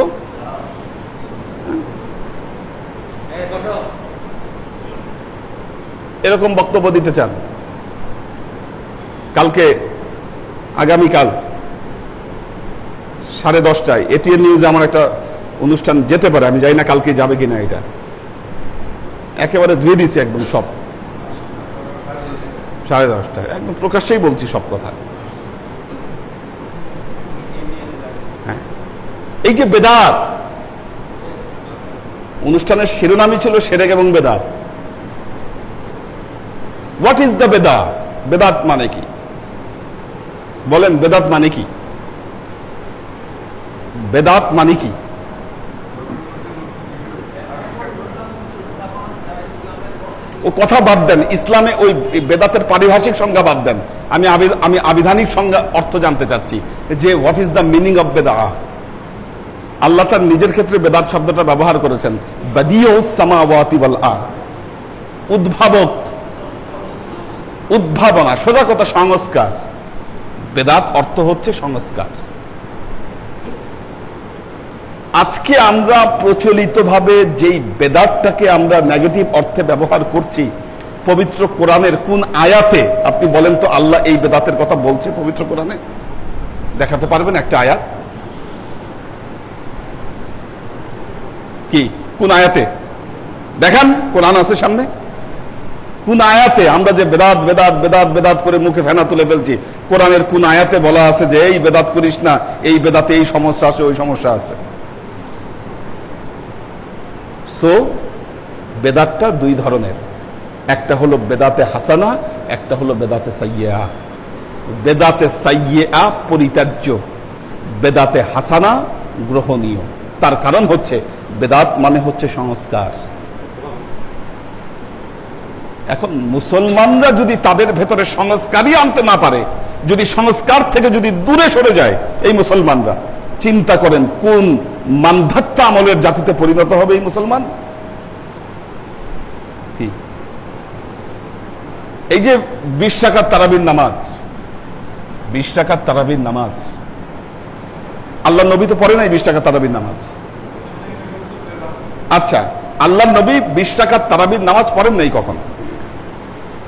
S1: এরকম বক্তব্য দিতে চান। কালকে, আগামীকাল 10:30টায় এটিএন নিউজে আমার একটা অনুষ্ঠান যেতে পারে, আমি জানি না কালকে যাবে কিনা। এটা একেবারে ধুয়ে দিয়েছি একদম সব, 10:30টায় একদম প্রকাশ্যেই বলছি সব কথা। হ্যাঁ, এই যে বেদাত, অনুষ্ঠানের শিরোনামই ছিল শিরক এবং বেদাত। হোয়াট ইজ দ্য বেদাত? বেদাত মানে কি? বলেন, বেদাত মানে কি? বেদাত মানে কি? ও কথা বাদ দেন, ইসলামে ওই বেদাতের পারিভাষিক সংজ্ঞা বাদ দেন। আমি আবিধানিক সংজ্ঞা অর্থ জানতে চাচ্ছি যে what is the meaning of বেদা। আল্লাহ তার নিজের ক্ষেত্রে বেদাত শব্দটা ব্যবহার করেছেন, বাদিউস সামাওয়াতি ওয়াল আরদ, উদ্ভাবক, উদ্ভাবনা, সোজা কথা সংস্কার। বেদাত অর্থ হচ্ছে সংস্কার। আজকে আমরা প্রচলিতভাবে যেই বেদাতটাকে আমরা নেগেটিভ অর্থে ব্যবহার করছি, পবিত্র কোরআনের কোন আয়াতে আপনি বলেন তো আল্লাহ এই বেদাতের কথা বলছে পবিত্র কোরআনে? দেখাতে পারবেন একটা আয়াত? কি, কোন আয়াতে দেখান? কোরআন আছে সামনে, কোন আয়াতে আমরা যে বেদাত বেদাত বেদাত বেদাত করে মুখে ফেনা তুলে ফেলছি, কোরআনের কোন আয়াতে বলা আছে যে এই বেদাত করিস না, এই বেদাতে এই সমস্যা আছে, ওই সমস্যা আছে? সো বেদাতটা দুই ধরনের, একটা হলো বেদাতে হাসানা, একটা হলো বেদাতে সাইয়্যা। বেদাতে সাইয়্যা পরিত্যাজ্য, বেদাতে হাসানা গ্রহণীয়। তার কারণ হচ্ছে বেদাত মানে হচ্ছে সংস্কার। এখন মুসলমানরা যদি তাদের ভেতরে সংস্কারই আনতে না পারে, যদি সংস্কার থেকে যদি দূরে সরে যায় এই মুসলমানরা, চিন্তা করেন কোন মানধাত্তা আমলের জাতিতে পরিণত হবে এই মুসলমান। কি এই যে 20 রাকাত তারাবির নামাজ, 20 রাকাত তারাবির নামাজ আল্লাহ নবী তো পড়ে নাই 20 রাকাত তারাবির নামাজ। আচ্ছা, আল্লাহ নবী 20 রাকাত তারাবির নামাজ পড়েন নাই কখন?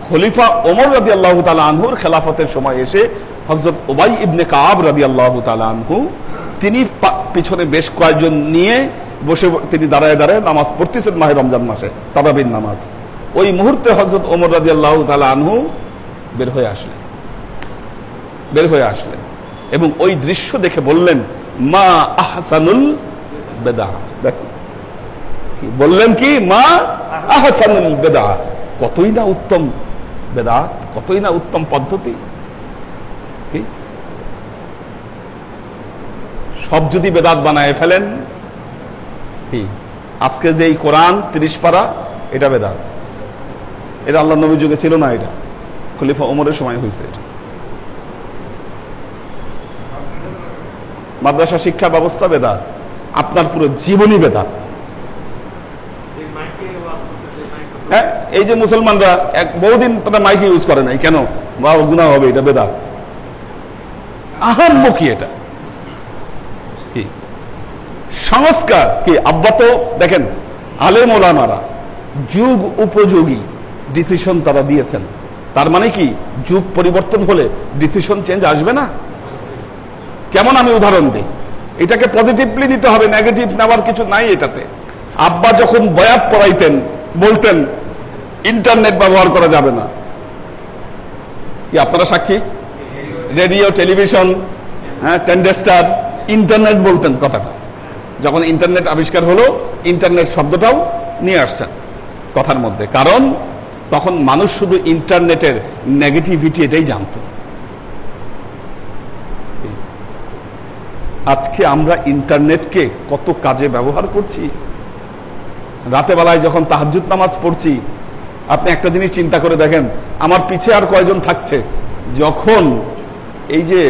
S1: খলিফা ওমর রাদিয়াল্লাহু তাআলা আনহুর খেলাফতের সময় এসে হযরত উবাই ইবনে কাব রাদিয়াল্লাহু তাআলা আনহু তিনি পিছনে বেশ কয়েকজন নিয়ে বসে তিনি দাঁড়ায় দাঁড়ায় নামাজ পড়তেছেন মাহে রমজান মাসে তারাবির নামাজ। ওই মুহূর্তে হযরত ওমর রাদিয়াল্লাহু তাআলা আনহু বের হয়ে আসলেন এবং ওই দৃশ্য দেখে বললেন, মা আহসানুল বেদা। দেখুন বললেন কি, মা আহসানুল বেদা, কতই না উত্তম বেদাত, কতই না উত্তম পদ্ধতি। কি সব যদি বেদাত বানায় ফেলেন, কি আজকে যে এই কোরআন 30 পারা, এটা বেদাত। এটা আল্লাহ নবীর যুগে ছিল না, এটা খলিফা ওমরের সময় হয়েছে। এটা মাদ্রাসা শিক্ষা ব্যবস্থা বেদাত, আপনার পুরো জীবনই বেদাত। হ্যাঁ, এই যে মুসলমানরা বহুদিন তারা মাইক ইউজ করে নাই কেন? গুনাহ হবে, এটা বেদাত। আহাম্য কি এটা? কি সংস্কার? কি আব্বা তো দেখেন আলেম ওলামারা যুগ উপযোগী ডিসিশন তারা দিয়েছেন। তার মানে কি যুগ পরিবর্তন হলে ডিসিশন চেঞ্জ আসবে না? কেমন আমি উদাহরণ দিই, এটাকে পজিটিভলি নিতে হবে, নেগেটিভ নেওয়ার কিছু নাই এটাতে। আব্বা যখন বয়াত পড়াইতেন বলতেন ইন্টারনেট ব্যবহার করা যাবে না, কি আপনারা সাক্ষী? রেডিও, টেলিভিশন, হ্যাঁ, টেন্ডেস্টার, ইন্টারনেট বলতেন কথাটা। যখন ইন্টারনেট আবিষ্কার হলো, ইন্টারনেট শব্দটাও নিয়ে আসছেন কথার মধ্যে, কারণ তখন মানুষ শুধু ইন্টারনেটের নেগেটিভিটি এটাই জানত। আজকে আমরা ইন্টারনেটকে কত কাজে ব্যবহার করছি। রাতে বেলায় যখন তাহাজ্জুদ নামাজ পড়ছি, আপনি একটা জিনিস চিন্তা করে দেখেন, আমার পিছে আর কয়জন থাকছে? যখন এই যে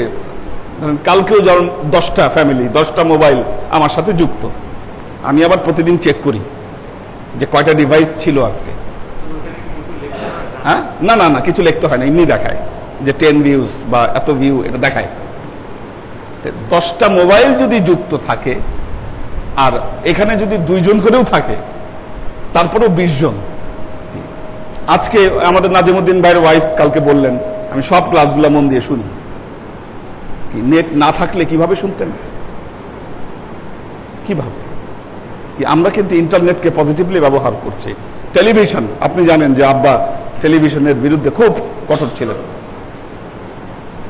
S1: কালকেও যখন 10টা ফ্যামিলি, 10টা মোবাইল আমার সাথে যুক্ত, আমি আবার প্রতিদিন চেক করি যে কয়টা ডিভাইস ছিল আজকে। হ্যাঁ, না না না, কিছু লিখতে হয় না, এমনি দেখায় যে 10 ভিউজ বা এত ভিউ, এটা দেখায়। 10টা মোবাইল যদি যুক্ত থাকে আর এখানে যদি 2 জন করেও থাকে, তারপরেও 20 জন। আজকে আমাদের নাজিমুদ্দিন ভাইয়ের ওয়াইফ কালকে বললেন, আমি সব ক্লাসগুলো মন দিয়ে শুনি। কি নেট না থাকলে কিভাবে শুনতেন? কিভাবে? কি আমরা কিন্তু ইন্টারনেটকে পজিটিভলি ব্যবহার করছি। টেলিভিশন, আপনি জানেন যে আব্বা টেলিভিশনের বিরুদ্ধে খুব কঠোর ছিলেন,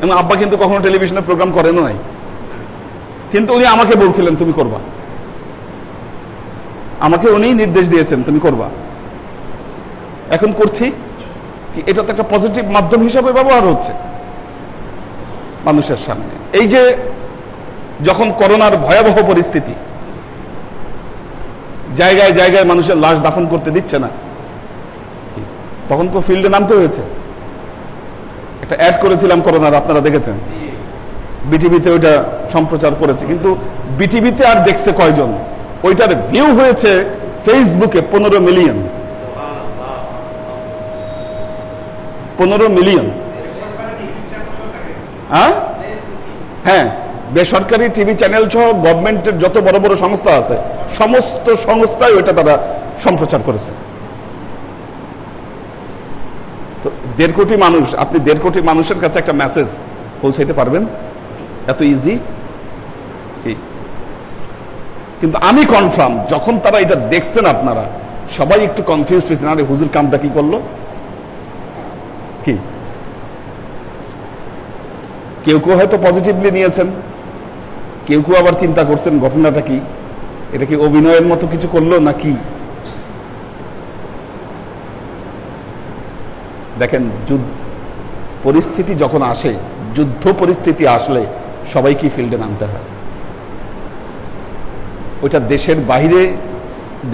S1: এবং আব্বা কিন্তু কখনো টেলিভিশনের প্রোগ্রাম করেন নাই, কিন্তু উনি আমাকে বলছিলেন তুমি করবা, আমাকে উনি নির্দেশ দিয়েছেন তুমি করবা। এখন করছি কি, এটা তো একটা পজিটিভ মাধ্যম হিসাবে ব্যবহার হচ্ছে মানুষের সামনে। এই যে যখন করোনার ভয়াবহ পরিস্থিতি, জায়গায় জায়গায় মানুষের লাশ দাফন করতে দিচ্ছে না, তখন তো ফিল্ডে নামতে হয়েছে। একটা অ্যাড করেছিলাম করোনার, আপনারা দেখেছেন, বিটিভিতে ওইটা সম্প্রচার করেছে, কিন্তু বিটিভিতে আর দেখছে কয়জন? ওইটার ভিউ হয়েছে ফেসবুকে 15 মিলিয়ন। 15 মিলিয়ন। হ্যাঁ, বেসরকারি টিভি চ্যানেল সহ গভর্নমেন্টের যত বড় বড় সংস্থা আছে, সমস্ত সংস্থায় ওইটা তারা সম্প্রচার করেছে। তো 1.5 কোটি মানুষ, আপনি 1.5 কোটি মানুষের কাছে একটা মেসেজ পৌঁছাইতে পারবেন এত ইজি? কিন্তু আমি কনফার্ম, যখন তারা এটা দেখছেন, আপনারা সবাই একটু কনফিউজ হয়েছেন, আরে হুজুর কামটা কি করলো? কি কেউ কেউ হয়তো পজিটিভলি নিয়েছেন, কেউ কেউ আবার চিন্তা করছেন ঘটনাটা কি, এটা কি অভিনয়ের মতো কিছু করলো নাকি? দেখেন, পরিস্থিতি যখন আসে, যুদ্ধ পরিস্থিতি আসলে সবাইকে ফিল্ডে নামতে হয়। ওইটা দেশের বাইরে,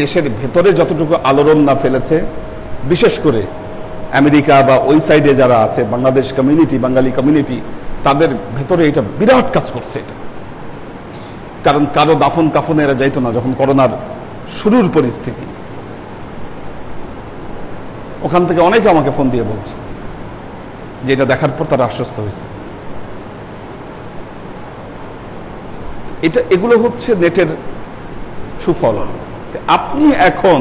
S1: দেশের ভেতরে যতটুকু আলোড়ন না ফেলেছে, বিশেষ করে আমেরিকা বা ওই সাইডে যারা আছে, বাংলাদেশ কমিউনিটি, বাঙালি কমিউনিটি, তাদের ভেতরে এটা বিরাট কাজ করছে। এটা কারণ কারো দাফন কাফনে এরা যাইতো না যখন করোনার শুরুর পরিস্থিতি। ওখান থেকে অনেকে আমাকে ফোন দিয়ে বলছে যে এটা দেখার পর তারা আশ্বস্ত হয়েছে। এগুলো হচ্ছে নেটের সুফল। আপনি এখন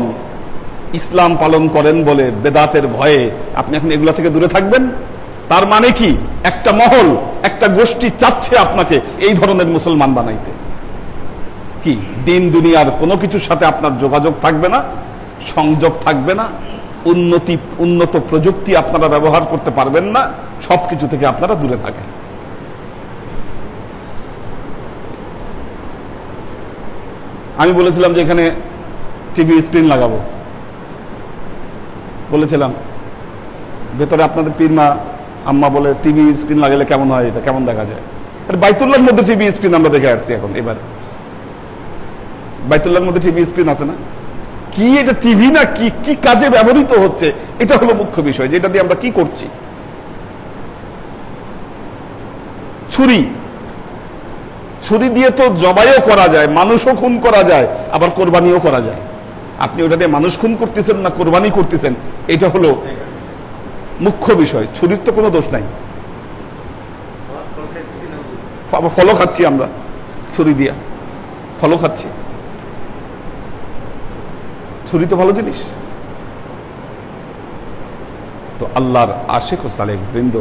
S1: ইসলাম পালন করেন বলে বেদাতের ভয়ে আপনি এখন এগুলা থেকে দূরে থাকবেন, তার মানে কি একটা মহল, একটা গোষ্ঠী চাচ্ছে আপনাকে এই ধরনের মুসলমান বানাইতে। কি দিন দুনিয়ার কোনো কিছুর সাথে আপনার যোগাযোগ থাকবে না, সংযোগ থাকবে না, উন্নত প্রযুক্তি আপনারা ব্যবহার করতে পারবেন না, সবকিছু থেকে আপনারা দূরে থাকেন। আমি বলেছিলাম যে এখানে টিভি স্ক্রিন লাগাবো, বলেছিলাম। ভেতরে আপনাদের পীরমা আম্মা বলে টিভি স্ক্রিন লাগালে কেমন হয়, এটা কেমন দেখা যায়? বাইতুল্লাহর মধ্যে টিভি স্ক্রিন আমরা দেখে আসছি। এখন এবার বাইতুল্লাহর মধ্যে টিভি স্ক্রিন আছে না? কি এটা টিভি না কি, কি কাজে ব্যবহৃত হচ্ছে, এটা হলো মুখ্য বিষয়, যেটা দিয়ে আমরা কি করছি। ছুরি দিয়ে তো জবাইও করা যায়, মানুষও খুন করা যায়, আবার কোরবানিও করা যায়। আপনি ওটা দিয়ে মানুষ খুন করতেছেন না কোরবানি করতেছেন, এটা হলো মুখ্য বিষয়। ছুরির তো কোনো দোষ নাই। ফলও খাচ্ছি আমরা, ছুরি দিয়া ফলও খাচ্ছি। ছুরি তো ভালো জিনিস। তো আল্লাহর আশিক ও সালেক বৃন্দ,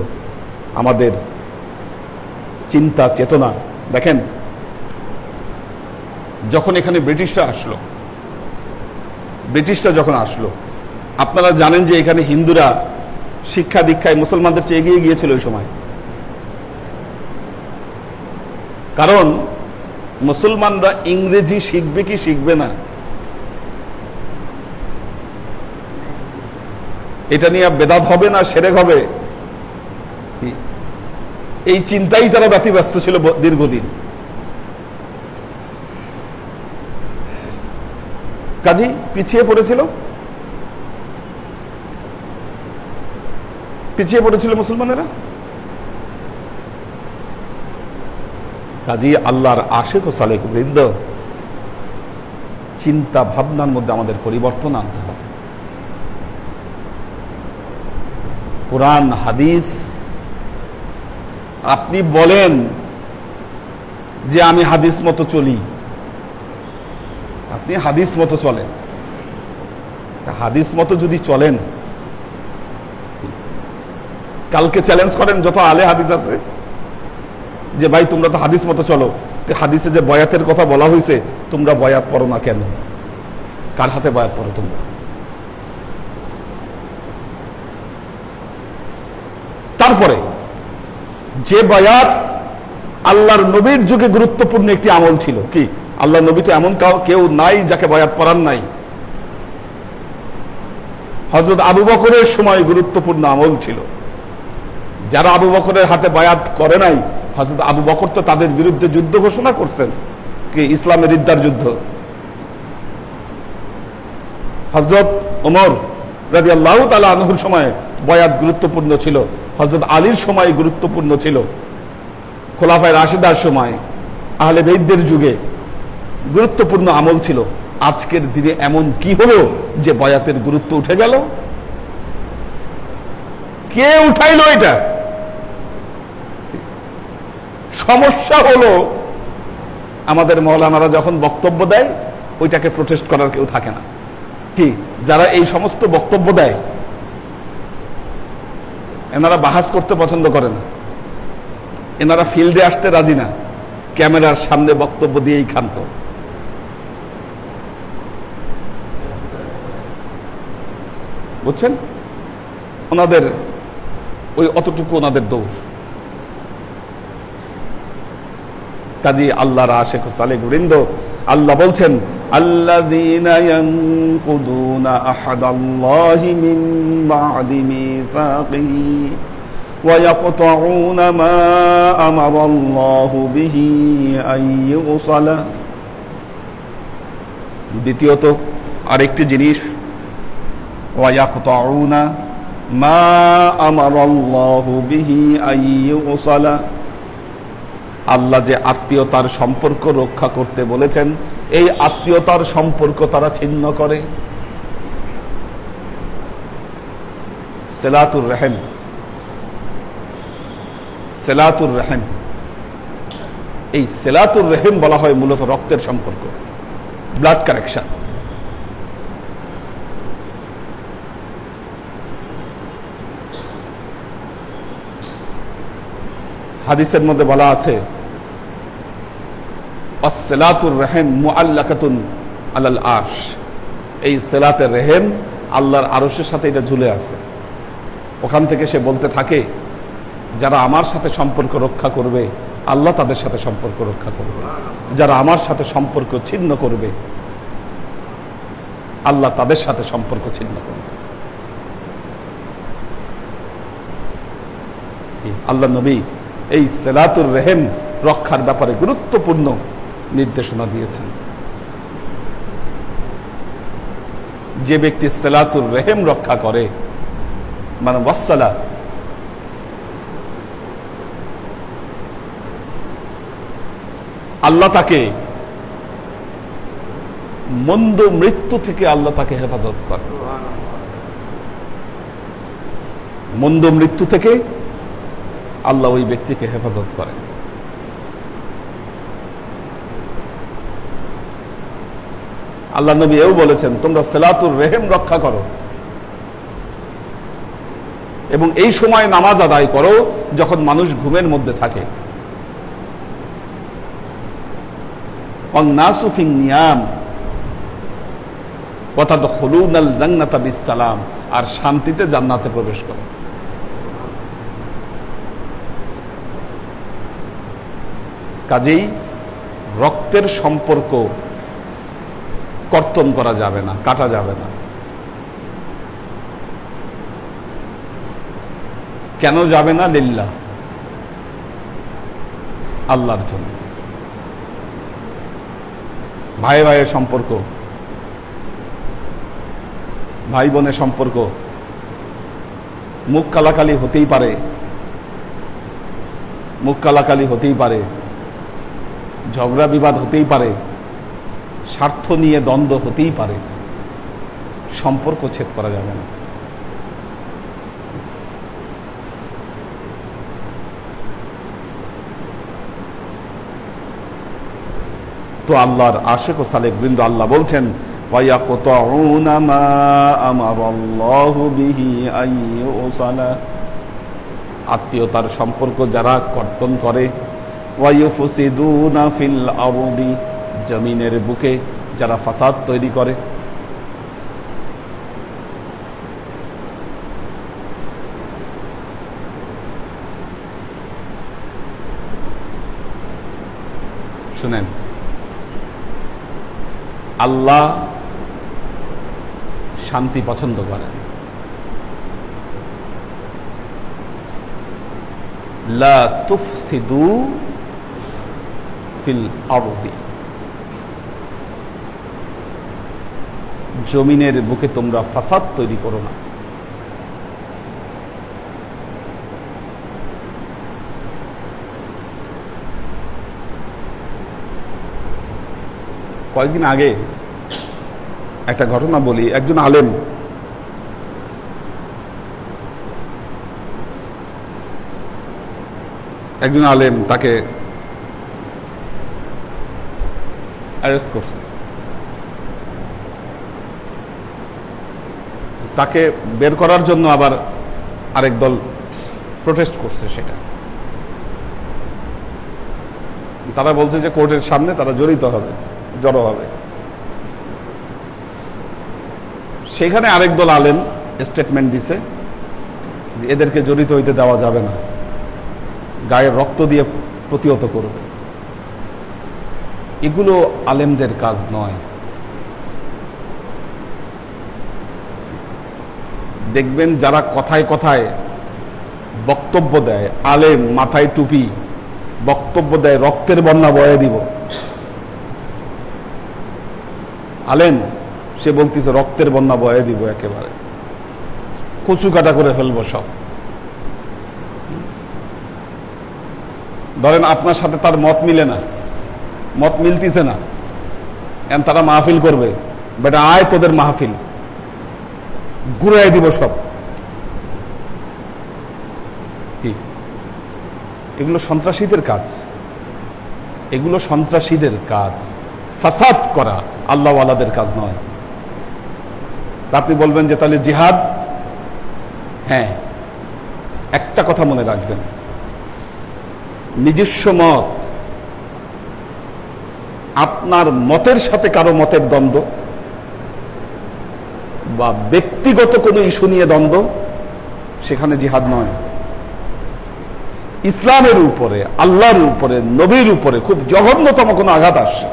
S1: আমাদের চিন্তা চেতনা দেখেন, যখন এখানে ব্রিটিশরা যখন আসলো, আপনারা জানেন যে এখানে হিন্দুরা শিক্ষা দীক্ষায় মুসলমানদের চেয়ে এগিয়ে গিয়েছিল ওই সময়। কারণ মুসলমানরা ইংরেজি শিখবে কি শিখবে না, এটা নিয়ে বেদাত হবে না শিরক হবে, এই চিন্তাই তারা ব্যতিব্যস্ত ছিল দীর্ঘদিন। কাজী পিছিয়ে পড়েছিল মুসলমানেরা। কাজী আল্লাহর আশিক ও সালেক বৃন্দ, চিন্তা ভাবনার মধ্যে আমাদের পরিবর্তন আনতে হবে। কোরআন হাদিস, আপনি বলেন যে আমি হাদিস মতো চলি, আপনি হাদিস মতো চলেন, হাদিস মতো যদি চলেন, কালকে চ্যালেঞ্জ করেন যত আলে হাদিস আছে যে ভাই তোমরা তো হাদিস মতো চলো, হাদিসে যে বয়াতের কথা বলা হয়েছে তোমরা বয়াত পড়ো না কেন? কার হাতে বয়াত পড়ো তোমরা? তারপরে যে বয়াত আল্লাহর নবীর যুগে গুরুত্বপূর্ণ একটি আমল ছিল, কি আল্লাহ নবী তো এমন কেউ নাই যাকে বয়াত পড়ান নাই। হযরত আবু বকরের সময় গুরুত্বপূর্ণ আমল ছিল। যারা আবু বকরের হাতে বায়াত করে নাই, হযরত আবু বকর তো তাদের বিরুদ্ধে যুদ্ধ ঘোষণা করছেন, কি ইসলামের রিদ্দার যুদ্ধ। হযরত ওমর রাদিয়াল্লাহু তাআলা আনহুর সময় বায়াত গুরুত্বপূর্ণ ছিল, হযরত আলীর সময় গুরুত্বপূর্ণ ছিল, খোলাফায়ে রাশিদার সময়, আহলে বেইতদের যুগে গুরুত্বপূর্ণ আমল ছিল। আজকের দিনে এমন কি হলো যে বায়াতের গুরুত্ব উঠে গেল? কে উঠাইলো এটা? সমস্যা হলো আমাদের মাওলানারা যখন বক্তব্য দেয় ওইটাকে প্রোটেস্ট করার কেউ থাকে না। কি যারা এই সমস্ত বক্তব্য দেয় এনারা বাহাস করতে পছন্দ করে না, এনারা ফিল্ডে আসতে রাজি না, ক্যামেরার সামনে বক্তব্য দিয়েই ক্ষান্ত। বুঝছেন? ওনাদের ওই অতটুকু ওনাদের দোষ। কাজী আল্লাহর আশিক ও সালেক বৃন্দ, আল্লাহ বলছেন আল্লাযীনা ইয়ানকুদুনা আহাদাল্লাহি মিন বা'দি মিসাকিহি ওয়া ইয়াকতাউনা মা আমারাল্লাহু বিহি আন ইউসালা। দ্বিতীয়ত আরেকটি জিনিস, ওয়া ইয়াকতাউনা মা আমারাল্লাহু বিহি আন ইউসালা, আল্লাহ যে আত্মীয়তার সম্পর্ক রক্ষা করতে বলেছেন এই আত্মীয়তার সম্পর্ক তারা ছিন্ন করে। সিলাতুর রহিম, সিলাতুর রহিম, এই সিলাতুর রহিম বলা হয় মূলত রক্তের সম্পর্ক, ব্লাড কানেকশন। হাদিসের মধ্যে বলা আছে আসসালাতুর রহিম মুআল্লাকাতুন আলাল আরশ, এই সিলাতের রহিম আল্লাহর আরশের সাথে এটা ঝুলে আছে। ওখান থেকে সে বলতে থাকে যারা আমার সাথে সম্পর্ক রক্ষা করবে আল্লাহ তাদের সাথে সম্পর্ক রক্ষা করবে, যারা আমার সাথে সম্পর্ক ছিন্ন করবে আল্লাহ তাদের সাথে সম্পর্ক ছিন্ন করবে। আল্লাহ নবী এই সিলাতুর রহিম রক্ষার ব্যাপারে গুরুত্বপূর্ণ নির্দেশনা দিয়েছেন। যে ব্যক্তি সিলাতুর রহিম রক্ষা করে, মানে ওয়াসসালা, আল্লাহ তাকে মন্দ মৃত্যু থেকে আল্লাহ তাকে হেফাজত করে। মন্দ মৃত্যু থেকে আল্লাহ ওই ব্যক্তিকে হেফাজত করে। আল্লাহ নবী এও বলেছেন তোমরা সিলাতুর রহিম রক্ষা করো এবং এই সময় নামাজ আদায় করো যখন মানুষ ঘুমের মধ্যে থাকে। ওয়ান্নাসু ফিন নিয়াম ওয়া তাদখুলুনাল জান্নাতা বিসসালাম, আর শান্তিতে জান্নাতে প্রবেশ করো। কাজেই রক্তের সম্পর্ক কর্তন করা যাবে না, কাটা যাবে না। কেন যাবে না? লিল্লাহ, আল্লাহর জন্য। ভাই ভাইয়ের সম্পর্ক, ভাই বোনের সম্পর্ক মুখ কালাকালি হতেই পারে, মুখ কালাকালি হতেই পারে, ঝগড়া বিবাদ হতেই পারে, স্বার্থ নিয়ে দ্বন্দ্ব হতেই পারে, সম্পর্ক ছেদ করা যাবে না। তো আল্লাহর আশিক ও সালেক বৃন্দ আল্লাহ বলছেন ওয়ায়াকতাউনা মা আমারাল্লাহু বিহি আইয়ুসালা, আত্মীয়তার সম্পর্ক যারা কর্তন করে, ওয়ায়ুফসিদুনা ফিল আরদি, জমিনের বুকে যারা ফাসাদ তৈরি করে। শুনেন, আল্লাহ শান্তি পছন্দ করেন। লা তুফসিদু ফিল আরদি, জমিনের বুকে তোমরা ফাসাদ তৈরি করো না। কয়েকদিন আগে একটা ঘটনা বলি। একজন আলেম তাকে অ্যারেস্ট করছে। তাকে বের করার জন্য আবার আরেক দল প্রোটেস্ট করছে। সেটা তারা বলছে যে কোর্টের সামনে তারা জড়ো হবে। সেখানে আরেক দল আলেম স্টেটমেন্ট দিছে যে এদেরকে জড়িত হইতে দেওয়া যাবে না, গায়ের রক্ত দিয়ে প্রতিহত করবে। এগুলো আলেমদের কাজ নয়। দেখবেন যারা কথায় কথায় বক্তব্য দেয়, আলেম মাথায় টুপি বক্তব্য দেয় রক্তের বন্যা বয়ে দিব, আলেম সে বলতেছে রক্তের বন্যা বয়ে দিব, একেবারে কচু কাটা করে ফেলবো সব। ধরেন আপনার সাথে তার মত মিলে না, মত মিলতিছে না, এখন তারা মাহফিল করবে, বেটা আয় তোদের মাহফিল, ঘুরাই দিব সব। কি এগুলো সন্ত্রাসীদের কাজ, এগুলো সন্ত্রাসীদের কাজ। ফাসাদ করা আল্লাহওয়ালাদের কাজ নয়। আপনি বলবেন যে তাহলে জিহাদ, হ্যাঁ, একটা কথা মনে রাখবেন, নিজস্ব মত, আপনার মতের সাথে কারো মতের দ্বন্দ্ব বা ব্যক্তিগত কোনো ইস্যু নিয়ে দ্বন্দ্ব, সেখানে জিহাদ নয়। ইসলামের উপরে, আল্লাহর উপরে, নবীর উপরে খুব জঘন্যতম কোনো আঘাত আসছে,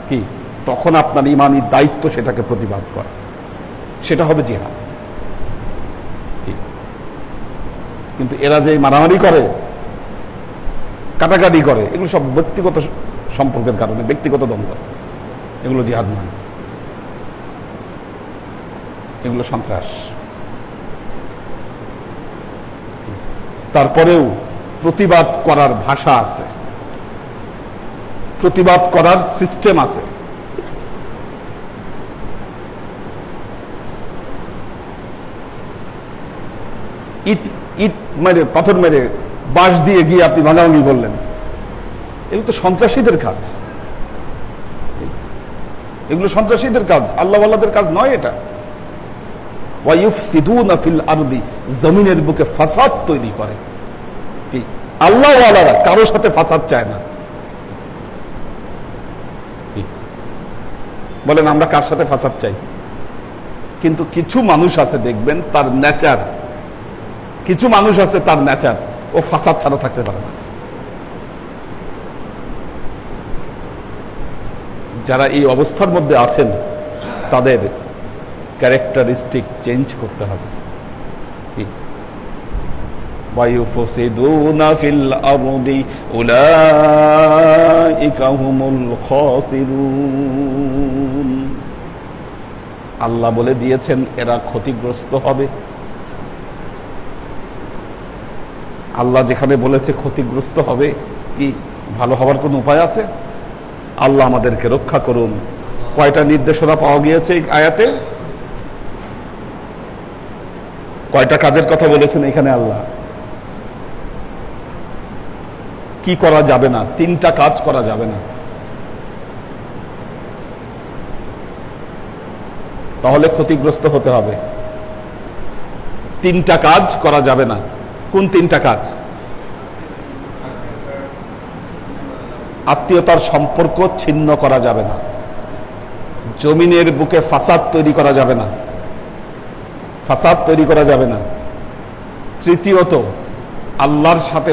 S1: কি তখন আপনার ইমানি দায়িত্ব সেটাকে প্রতিবাদ করা, সেটা হবে জিহাদ। কিন্তু এরা যে মারামারি করে, কাটাকাটি করে, এগুলো সব ব্যক্তিগত সম্পর্কের কারণে, ব্যক্তিগত দ্বন্দ্ব, এগুলো জিহাদ নয়, এগুলো সন্ত্রাস। তারপরেও প্রতিবাদ করার ভাষা আছে, প্রতিবাদ করার সিস্টেম আছে। ইট মেরে, পাথর মেরে, বাঁশ দিয়ে গিয়ে আপনি ভাঙাভাঙি করলেন, এগুলো তো সন্ত্রাসীদের কাজ, এগুলো সন্ত্রাসীদের কাজ, আল্লাহওয়ালাদের কাজ নয় এটা। ওয়ায়ুফসিদুনা ফিল আরদি, জমিনের বুকে ফাসাদ তৈরি করে। কি আল্লাহওয়ালারা কারোর সাথে ফাসাদ চায় না। বলেন আমরা কার সাথে ফাসাদ চাই? কিন্তু কিছু মানুষ আছে দেখবেন তার নেচার, কিছু মানুষ আছে তার নেচার, ও ফাসাদ ছাড়া থাকতে পারে না। যারা এই অবস্থার মধ্যে আছেন তাদের ক্যারেক্টারিস্টিক চেঞ্জ করতে হবে। কি ওয়ায়ুফসিদুনা ফিল আরদি উলাইকা হুমুল খাসিরুন, আল্লাহ বলে দিয়েছেন এরা ক্ষতিগ্রস্ত হবে। আল্লাহ যেখানে বলেছে ক্ষতিগ্রস্ত হবে, কি ভালো হওয়ার কোনো উপায় আছে? আল্লাহ আমাদেরকে রক্ষা করুন। কয়টা নির্দেশনা পাওয়া গিয়েছে এই আয়াতে? কয়টা কাজের কথা বলেছেন এখানে আল্লাহ? কি করা যাবে না? 3টা কাজ করা যাবে না। তাহলে ক্ষতিগ্রস্ত হতে হবে। 3টা কাজ করা যাবে না। কোন 3টা কাজ? আত্মীয়তার সম্পর্ক ছিন্ন করা যাবে না, জমিনের বুকে ফাসাদ তৈরি করা যাবে না, ফাসাদ তৈরি করা যাবে না। তৃতীয়ত, আল্লাহর সাথে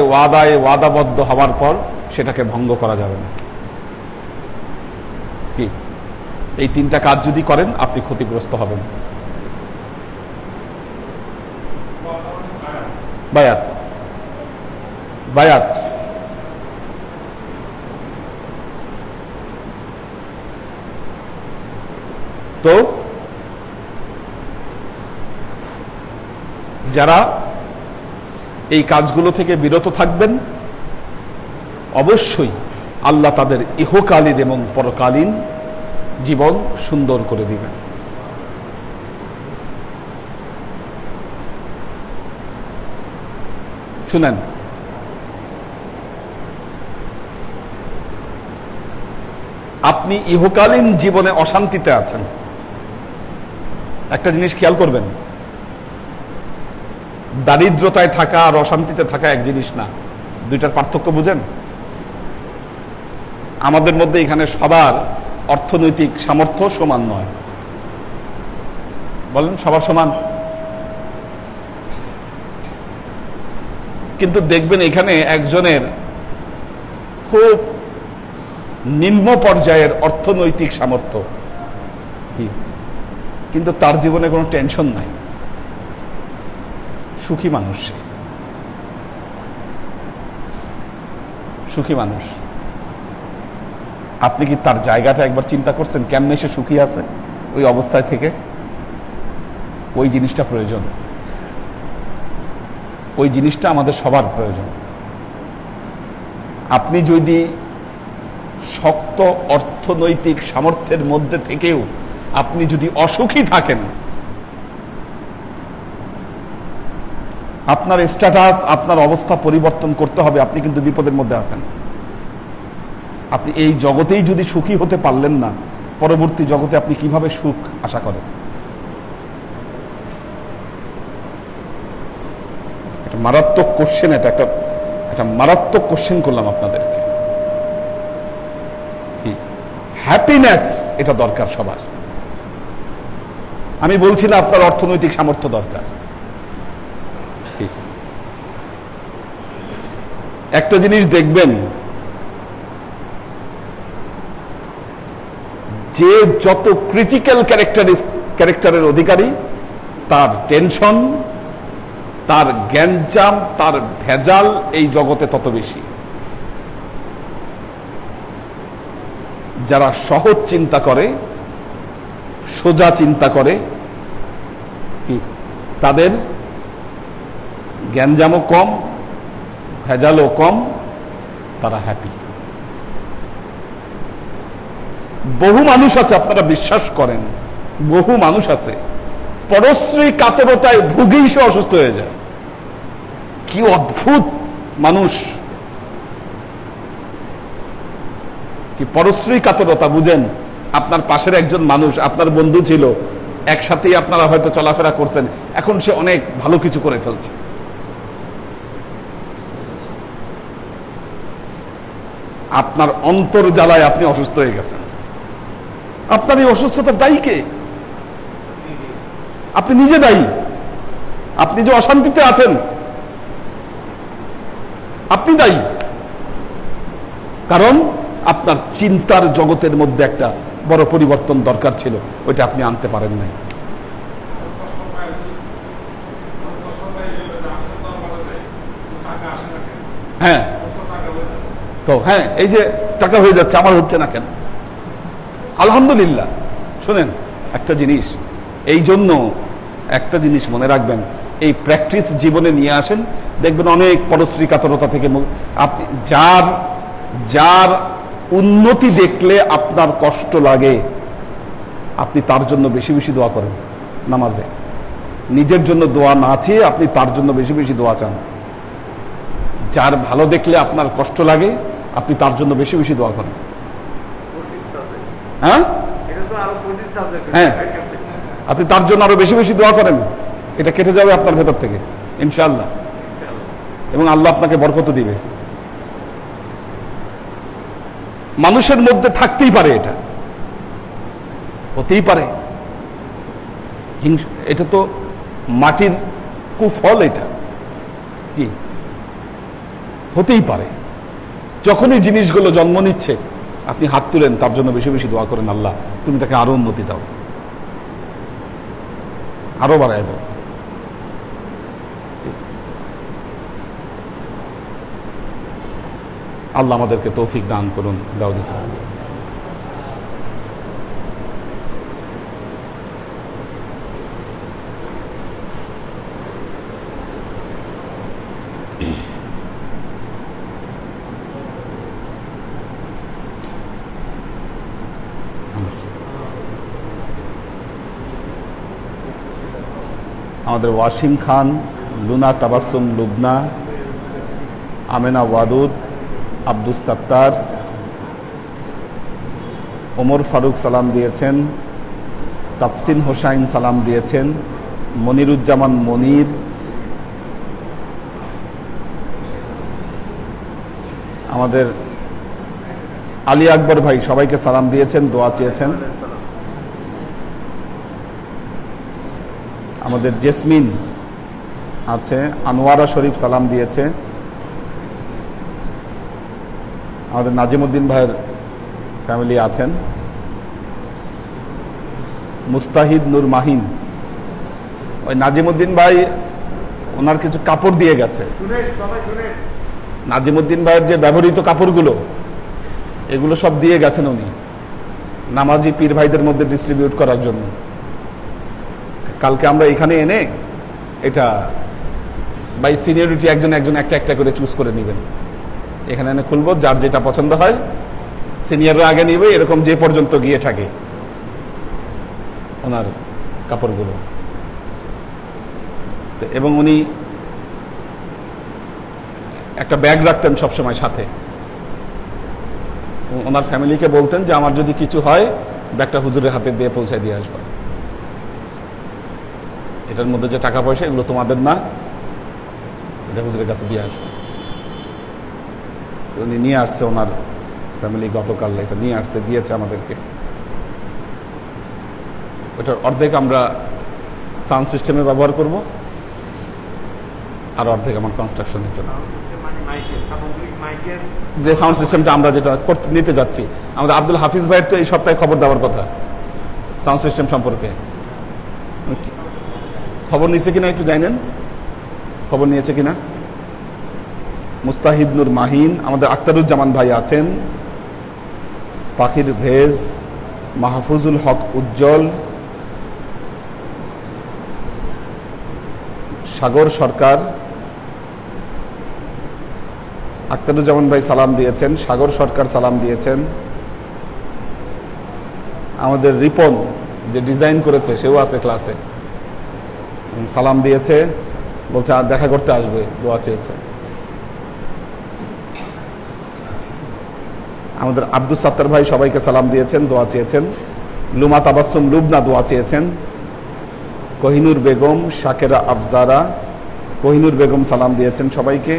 S1: ওয়াদাবদ্ধ হওয়ার পর সেটাকে ভঙ্গ করা যাবে না। কি এই 3টা কাজ যদি করেন আপনি ক্ষতিগ্রস্ত হবেন। বায়াত, বায়াত। তো যারা এই কাজগুলো থেকে বিরত থাকবেন, অবশ্যই আল্লাহ তাদের ইহকালীন এবং পরকালীন জীবন সুন্দর করে দিবেন। শুনেন, আপনি ইহকালীন জীবনে অশান্তিতে আছেন, একটা জিনিস খেয়াল করবেন, দারিদ্রতায় থাকা আর অশান্তিতে থাকা এক জিনিস না, দুইটার পার্থক্য বুঝেন? আমাদের মধ্যে এখানে সবার অর্থনৈতিক সামর্থ্য সমান নয়, বলেন সবার সমান? কিন্তু দেখবেন এখানে একজনের খুব নিম্ন পর্যায়ের অর্থনৈতিক সামর্থ্য, কিন্তু তার জীবনে কোনো টেনশন নাই, সুখী মানুষ, সুখী মানুষ। আপনি কি তার জায়গাটা একবার চিন্তা করছেন কেমনে সে সুখী আছে ওই অবস্থায় থেকে? ওই জিনিসটা প্রয়োজন, ওই জিনিসটা আমাদের সবার প্রয়োজন। আপনি যদি শক্ত অর্থনৈতিক সামর্থ্যের মধ্যে থেকেও আপনি যদি অসুখী থাকেন, আপনার স্ট্যাটাস, আপনার অবস্থা পরিবর্তন করতে হবে, আপনি কিন্তু বিপদের মধ্যে আছেন। আপনি এই জগতেই যদি সুখী হতে পারলেন না, পরবর্তী জগতে আপনি কিভাবে সুখ আশা করেন? একটা মারাত্মক কোশ্চেন, একটা মারাত্মক কোশ্চেন করলাম আপনাদেরকে। হ্যাপিনেস এটা দরকার সবার। আমি বলছি না আপনার অর্থনৈতিক সামর্থ্য দরকার। একটা জিনিস দেখবেন, যে যত ক্রিটিক্যাল ক্যারেক্টারের অধিকারী, তার টেনশন, তার জ্ঞানজাম, তার ভেজাল এই জগতে তত বেশি। যারা সহজ চিন্তা করে, সোজা চিন্তা করে, তাদের জ্ঞানজামও কম, ভেজালও কম, তারা হ্যাপি। বহু মানুষ আছে, আপনারা বিশ্বাস করেন, বহু মানুষ আছে পরশ্রী কাতরতায় ভুগেই সে অসুস্থ হয়ে যায়। কি অদ্ভুত মানুষ! কি পরশ্রী কাতরতা বুঝেন? আপনার পাশের একজন মানুষ, আপনার বন্ধু ছিল, একসাথেই আপনারা হয়তো চলাফেরা করছেন, এখন সে অনেক ভালো কিছু করে ফেলছে। আপনার অন্তর জ্বালায় আপনি অসুস্থ হয়ে গেছেন। আপনার এই অসুস্থতার দায়ী কে? আপনি নিজে দায়ী। আপনি যে অশান্তিতে আছেন আপনি দায়ী, কারণ আপনার চিন্তার জগতের মধ্যে একটা বড় পরিবর্তন দরকার ছিল, ওইটা আপনি আনতে পারেন নাই। হ্যাঁ, তো হ্যাঁ, এই যে টাকা হয়ে যাচ্ছে, আমার হচ্ছে না কেন? আলহামদুলিল্লাহ। শুনেন একটা জিনিস, এই জন্য একটা জিনিস মনে রাখবেন, এই প্র্যাকটিস জীবনে নিয়ে আসেন, দেখবেন অনেক পরশ্রী কাতরতা থেকে আপনি যার উন্নতি দেখলে আপনার কষ্ট লাগে, আপনি তার জন্য বেশি বেশি দোয়া করেন নামাজে। নিজের জন্য দোয়া না চেয়ে আপনি তার জন্য বেশি বেশি দোয়া চান। যার ভালো দেখলে আপনার কষ্ট লাগে, আপনি তার জন্য বেশি বেশি দোয়া করেন। হ্যাঁ হ্যাঁ, আপনি তার জন্য আরো বেশি বেশি দোয়া করেন, এটা কেটে যাবে আপনার ভেতর থেকে ইনশাআল্লাহ, এবং আল্লাহ আপনাকে বরকত দিবে। মানুষের মধ্যে থাকতেই পারে, এটা হতেই পারে। এটা তো মাটির কুফল, এটা কি হতেই পারে। যখনই জিনিসগুলো জন্ম নিচ্ছে আপনি হাত তুলেন, তার জন্য বেশি বেশি দোয়া করেন, আল্লাহ তুমি তাকে আরো উন্নতি দাও, আরো বাড়ায় দাও। আল্লাহ আমাদেরকে তৌফিক দান করুন। দাও দেখি। আমাদের ওয়াসিম খান, লুনা তাবাসসুম লুবনা, আমেনা ওয়াদুদ, আব্দুস সাত্তার, ওমর ফারুক সালাম দিয়েছেন, তাফসিন হোসাইন সালাম দিয়েছেন, মনিরুজ্জামান মনির, আমাদের আলী আকবর ভাই সবাইকে সালাম দিয়েছেন, দোয়া চেয়েছেন। আমাদের জেসমিন আছে, আনোয়ারা শরীফ সালাম দিয়েছে। আমাদের নাজিমউদ্দিন ভাইয়ের ফ্যামিলি আছেন, মুস্তাহিদ নূর মাহিন। ওই নাজিমউদ্দিন ভাই ওনার কিছু কাপড় দিয়ে গেছে। নাজিমউদ্দিন ভাইয়ের যে ব্যবহৃত কাপড়গুলো, এগুলো সব দিয়ে গেছেন উনি নামাজি পীর ভাইদের মধ্যে ডিস্ট্রিবিউট করার জন্য। কালকে আমরা এখানে এনে এটা বাই সিনিয়রিটি একজন একজন একটা একটা করে চুজ করে নেবেন, এখানে এনে খুলবো, যার যেটা পছন্দ হয় সিনিয়ররা আগে নিবে, এরকম যে পর্যন্ত গিয়ে থাকে ওনার কাপড়গুলো। এবং উনি একটা ব্যাগ রাখতেন সবসময় সাথে, ওনার ফ্যামিলিকে বলতেন যে আমার যদি কিছু হয় ব্যাগটা হুজুরের হাতে দিয়ে পৌঁছায় দিয়ে আসবে, এটার মধ্যে যে টাকা পয়সা এগুলো তোমাদের না, এটা হুজুরের কাছে দিয়ে আসবে। উনি নিয়ে আসছে, ওনার ফ্যামিলি গতকাল এটা নিয়ে আসছে, দিয়েছে আমাদেরকে। ওটার অর্ধেক আমরা সাউন্ড সিস্টেমে ব্যবহার করব, আর অর্ধেক আমার কনস্ট্রাকশনের জন্য। যে সাউন্ড সিস্টেমটা আমরা যেটা করতে নিতে যাচ্ছি, আমাদের আব্দুল হাফিজ ভাইয়ের তো এই সপ্তাহে খবর দেওয়ার কথা সাউন্ড সিস্টেম সম্পর্কে। খবর নিয়েছে কিনা একটু জানেন, খবর নিয়েছে কিনা? মুস্তাহিদ নূর মাহিন, আমাদের আখতারুজ্জামান ভাই আছেন, পাখির ভেজ, মাহফুজুল হক উজ্জ্বল, সাগর সরকার, আখতারুজ্জামান ভাই সালাম দিয়েছেন, সাগর সরকার সালাম দিয়েছেন। আমাদের রিপন যে ডিজাইন করেছে সেও আছে ক্লাসে, সালাম দিয়েছে, বলছে আর দেখা করতে আসবে, দোয়া চেয়েছে। আমাদের আব্দুস সাত্তার ভাই সবাইকে সালাম দিয়েছেন, দোয়া চেয়েছেন। লুমা তাবাসসুম লুবনা দোয়া চেয়েছেন। কোহিনুর বেগম, শাকেরা আফজারা, কোহিনুর বেগম সালাম দিয়েছেন সবাইকে।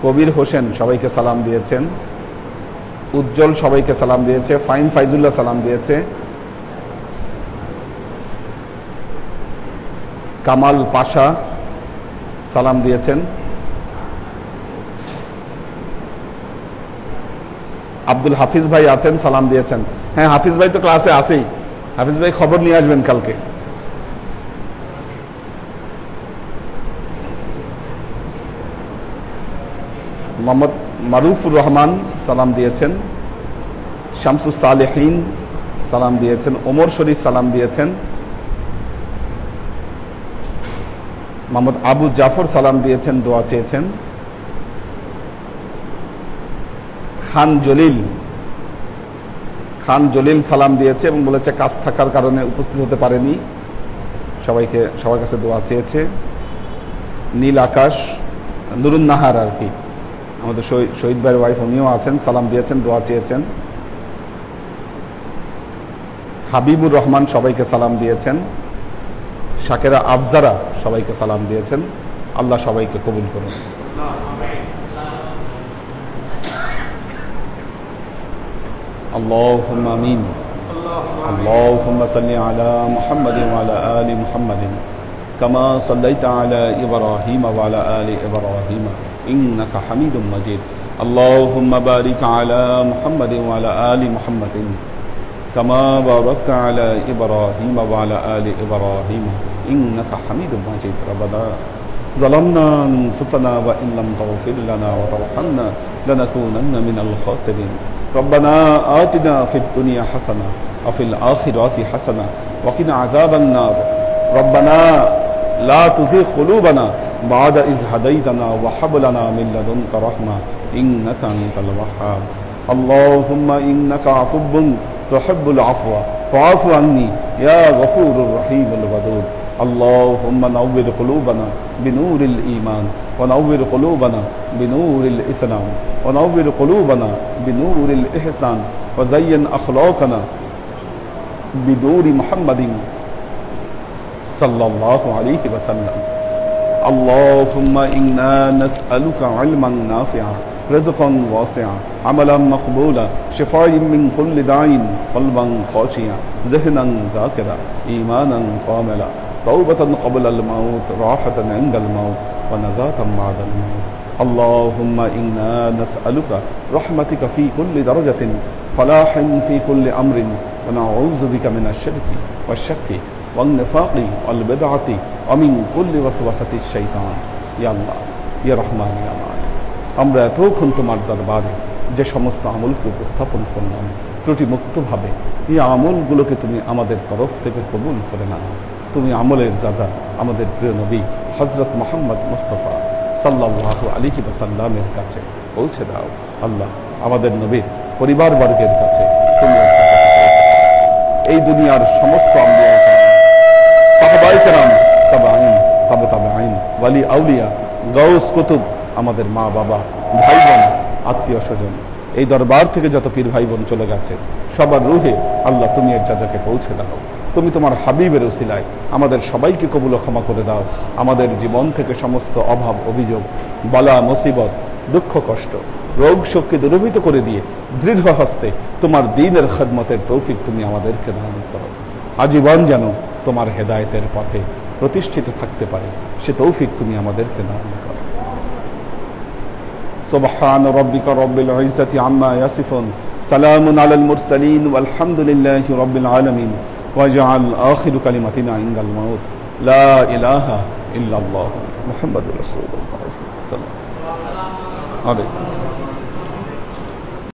S1: কবির হোসেন সবাইকে সালাম দিয়েছেন। উজ্জ্বল সবাইকে সালাম দিয়েছে। ফাইন ফাইজুল্লাহ সালাম দিয়েছে। কামাল পাশা সালাম দিয়েছেন। আব্দুল হাফিজ ভাই আছেন, সালাম দিয়েছেন। হ্যাঁ, হাফিজ ভাই তো ক্লাসে আছেই, হাফিজ ভাই খবর নিয়ে আসবেন কালকে। মোহাম্মদ মারুফুর রহমান সালাম দিয়েছেন। শামসুস সালেহীন সালাম দিয়েছেন। ওমর শরীফ সালাম দিয়েছেন। মোহাম্মদ আবু জাফর সালাম দিয়েছেন, দোয়া চেয়েছেন। খান জলিল সালাম দিয়েছে এবং বলেছে কাজ থাকার কারণে উপস্থিত হতে পারেনি, সবার কাছে দোয়া চেয়েছে। নীল আকাশ নুরুন নাহার আর কি, আমাদের শহীদ ভাইয়ের ওয়াইফ, উনিও আছেন, সালাম দিয়েছেন, দোয়া চেয়েছেন। হাবিবুর রহমান সবাইকে সালাম দিয়েছেন। শাকেরা আফজারা সবাইকে সালাম দিয়েছেন। আল্লাহ সবাইকে কবুল করুন। আল্লাহুম্মা আমিন। اللهم صل على محمد وعلى آل محمد كما صليت على إبراهيم وعلى آل إبراهيم إنك حميد مجيد. اللهم بارك على محمد وعلى آل محمد كما باركت على إبراهيم وعلى آل إبراهيم إنك حميد مجيد. ربنا ظلمنا أنفسنا وإن لم تغفر لنا وترحمنا لنكونن من الخاسرين. ربنا آتنا في الدنيا حسنة وفي الآخرة حسنة وقنا عذاب النار. ربنا لا تزغ قلوبنا بعد إذ هديتنا وهب لنا من لدنك رحمة إنك أنت الوهاب. اللهم إنك عفو تحب العفو فاعف عني يا غفور الرحيم الودود. اللهم نور قلوبنا بنور الإيمان ونور قلوبنا بنور الإسلام ونور قلوبنا بنور الإحسان وزين أخلاقنا بدور محمد صلى الله عليه وسلم. اللهم إنا نسألك علما نافعا رزقا واسعا عملا مقبولا شفاء من كل داء قلبا خاشعا ذهنا ذاكرا إيمانا كاملا توبة قبل الموت راحة عند الموت ونجاة بعد الموت. اللهم إنا نسألك رحمتك في كل درجة فلاح في كل أمر ونعوذ بك من الشرك والشك والنفاق والبدعة ومن كل وسوسة الشيطان. يا الله يا رحمن يا مالك, আমরা এতক্ষণ তোমার দরবারে যে সমস্ত আমলকে উপস্থাপন করলাম ত্রুটি মুক্তভাবে, এই আমলগুলোকে তুমি আমাদের তরফ থেকে কবুল করে নাও। তুমি আমলের যাজা আমাদের প্রিয় নবী হযরত মুহাম্মদ মুস্তাফা সাল্লাল্লাহু আলাইহি ওয়াসাল্লামের কাছে পৌঁছে দাও। আল্লাহ আমাদের নবীর পরিবারবর্গের কাছে তুমি এই দুনিয়ার সমস্ত আম্বিয়া সাহাবায়ে কেরাম তাবেঈন ওয়ালি আউলিয়া গাউস কুতুব, আমাদের মা বাবা ভাই বোন আত্মীয় স্বজন, এই দরবার থেকে যত পীর ভাই বোন চলে গেছে সবার রুহে আল্লাহ তুমি এর যাজাকে পৌঁছে দাও। তুমি তোমার হাবিবের উসিলায় আমাদের সবাইকে কবুল ও ক্ষমা করে দাও। আমাদের জীবন থেকে সমস্ত অভাব অভিযোগ বালা মুসিবত দুঃখ কষ্ট রোগ শোককে দূরীভূত করে দিয়ে দৃঢ় হস্তে তোমার দ্বীনের খিদমতের তৌফিক তুমি আমাদেরকে দান করো। আজীবন যেন তোমার হেদায়েতের পথে প্রতিষ্ঠিত থাকতে পারে সে তৌফিক তুমি আমাদেরকে দান করো। সুবহান রাব্বিকা রাব্বিল ইজ্জাতি আম্মা ইয়াসিফুন সালামুন আলাল মুরসালিন ওয়ালহামদুলিল্লাহি রাব্বিল আলামিন ওয়াজআল আখিরু কালিমাতিনা ইনদাল মাউত লা ইলাহা ইল্লাল্লাহ মুহাম্মাদুর রাসূলুল্লাহ সাল্লাল্লাহু আলাইহি ওয়াসাল্লাম।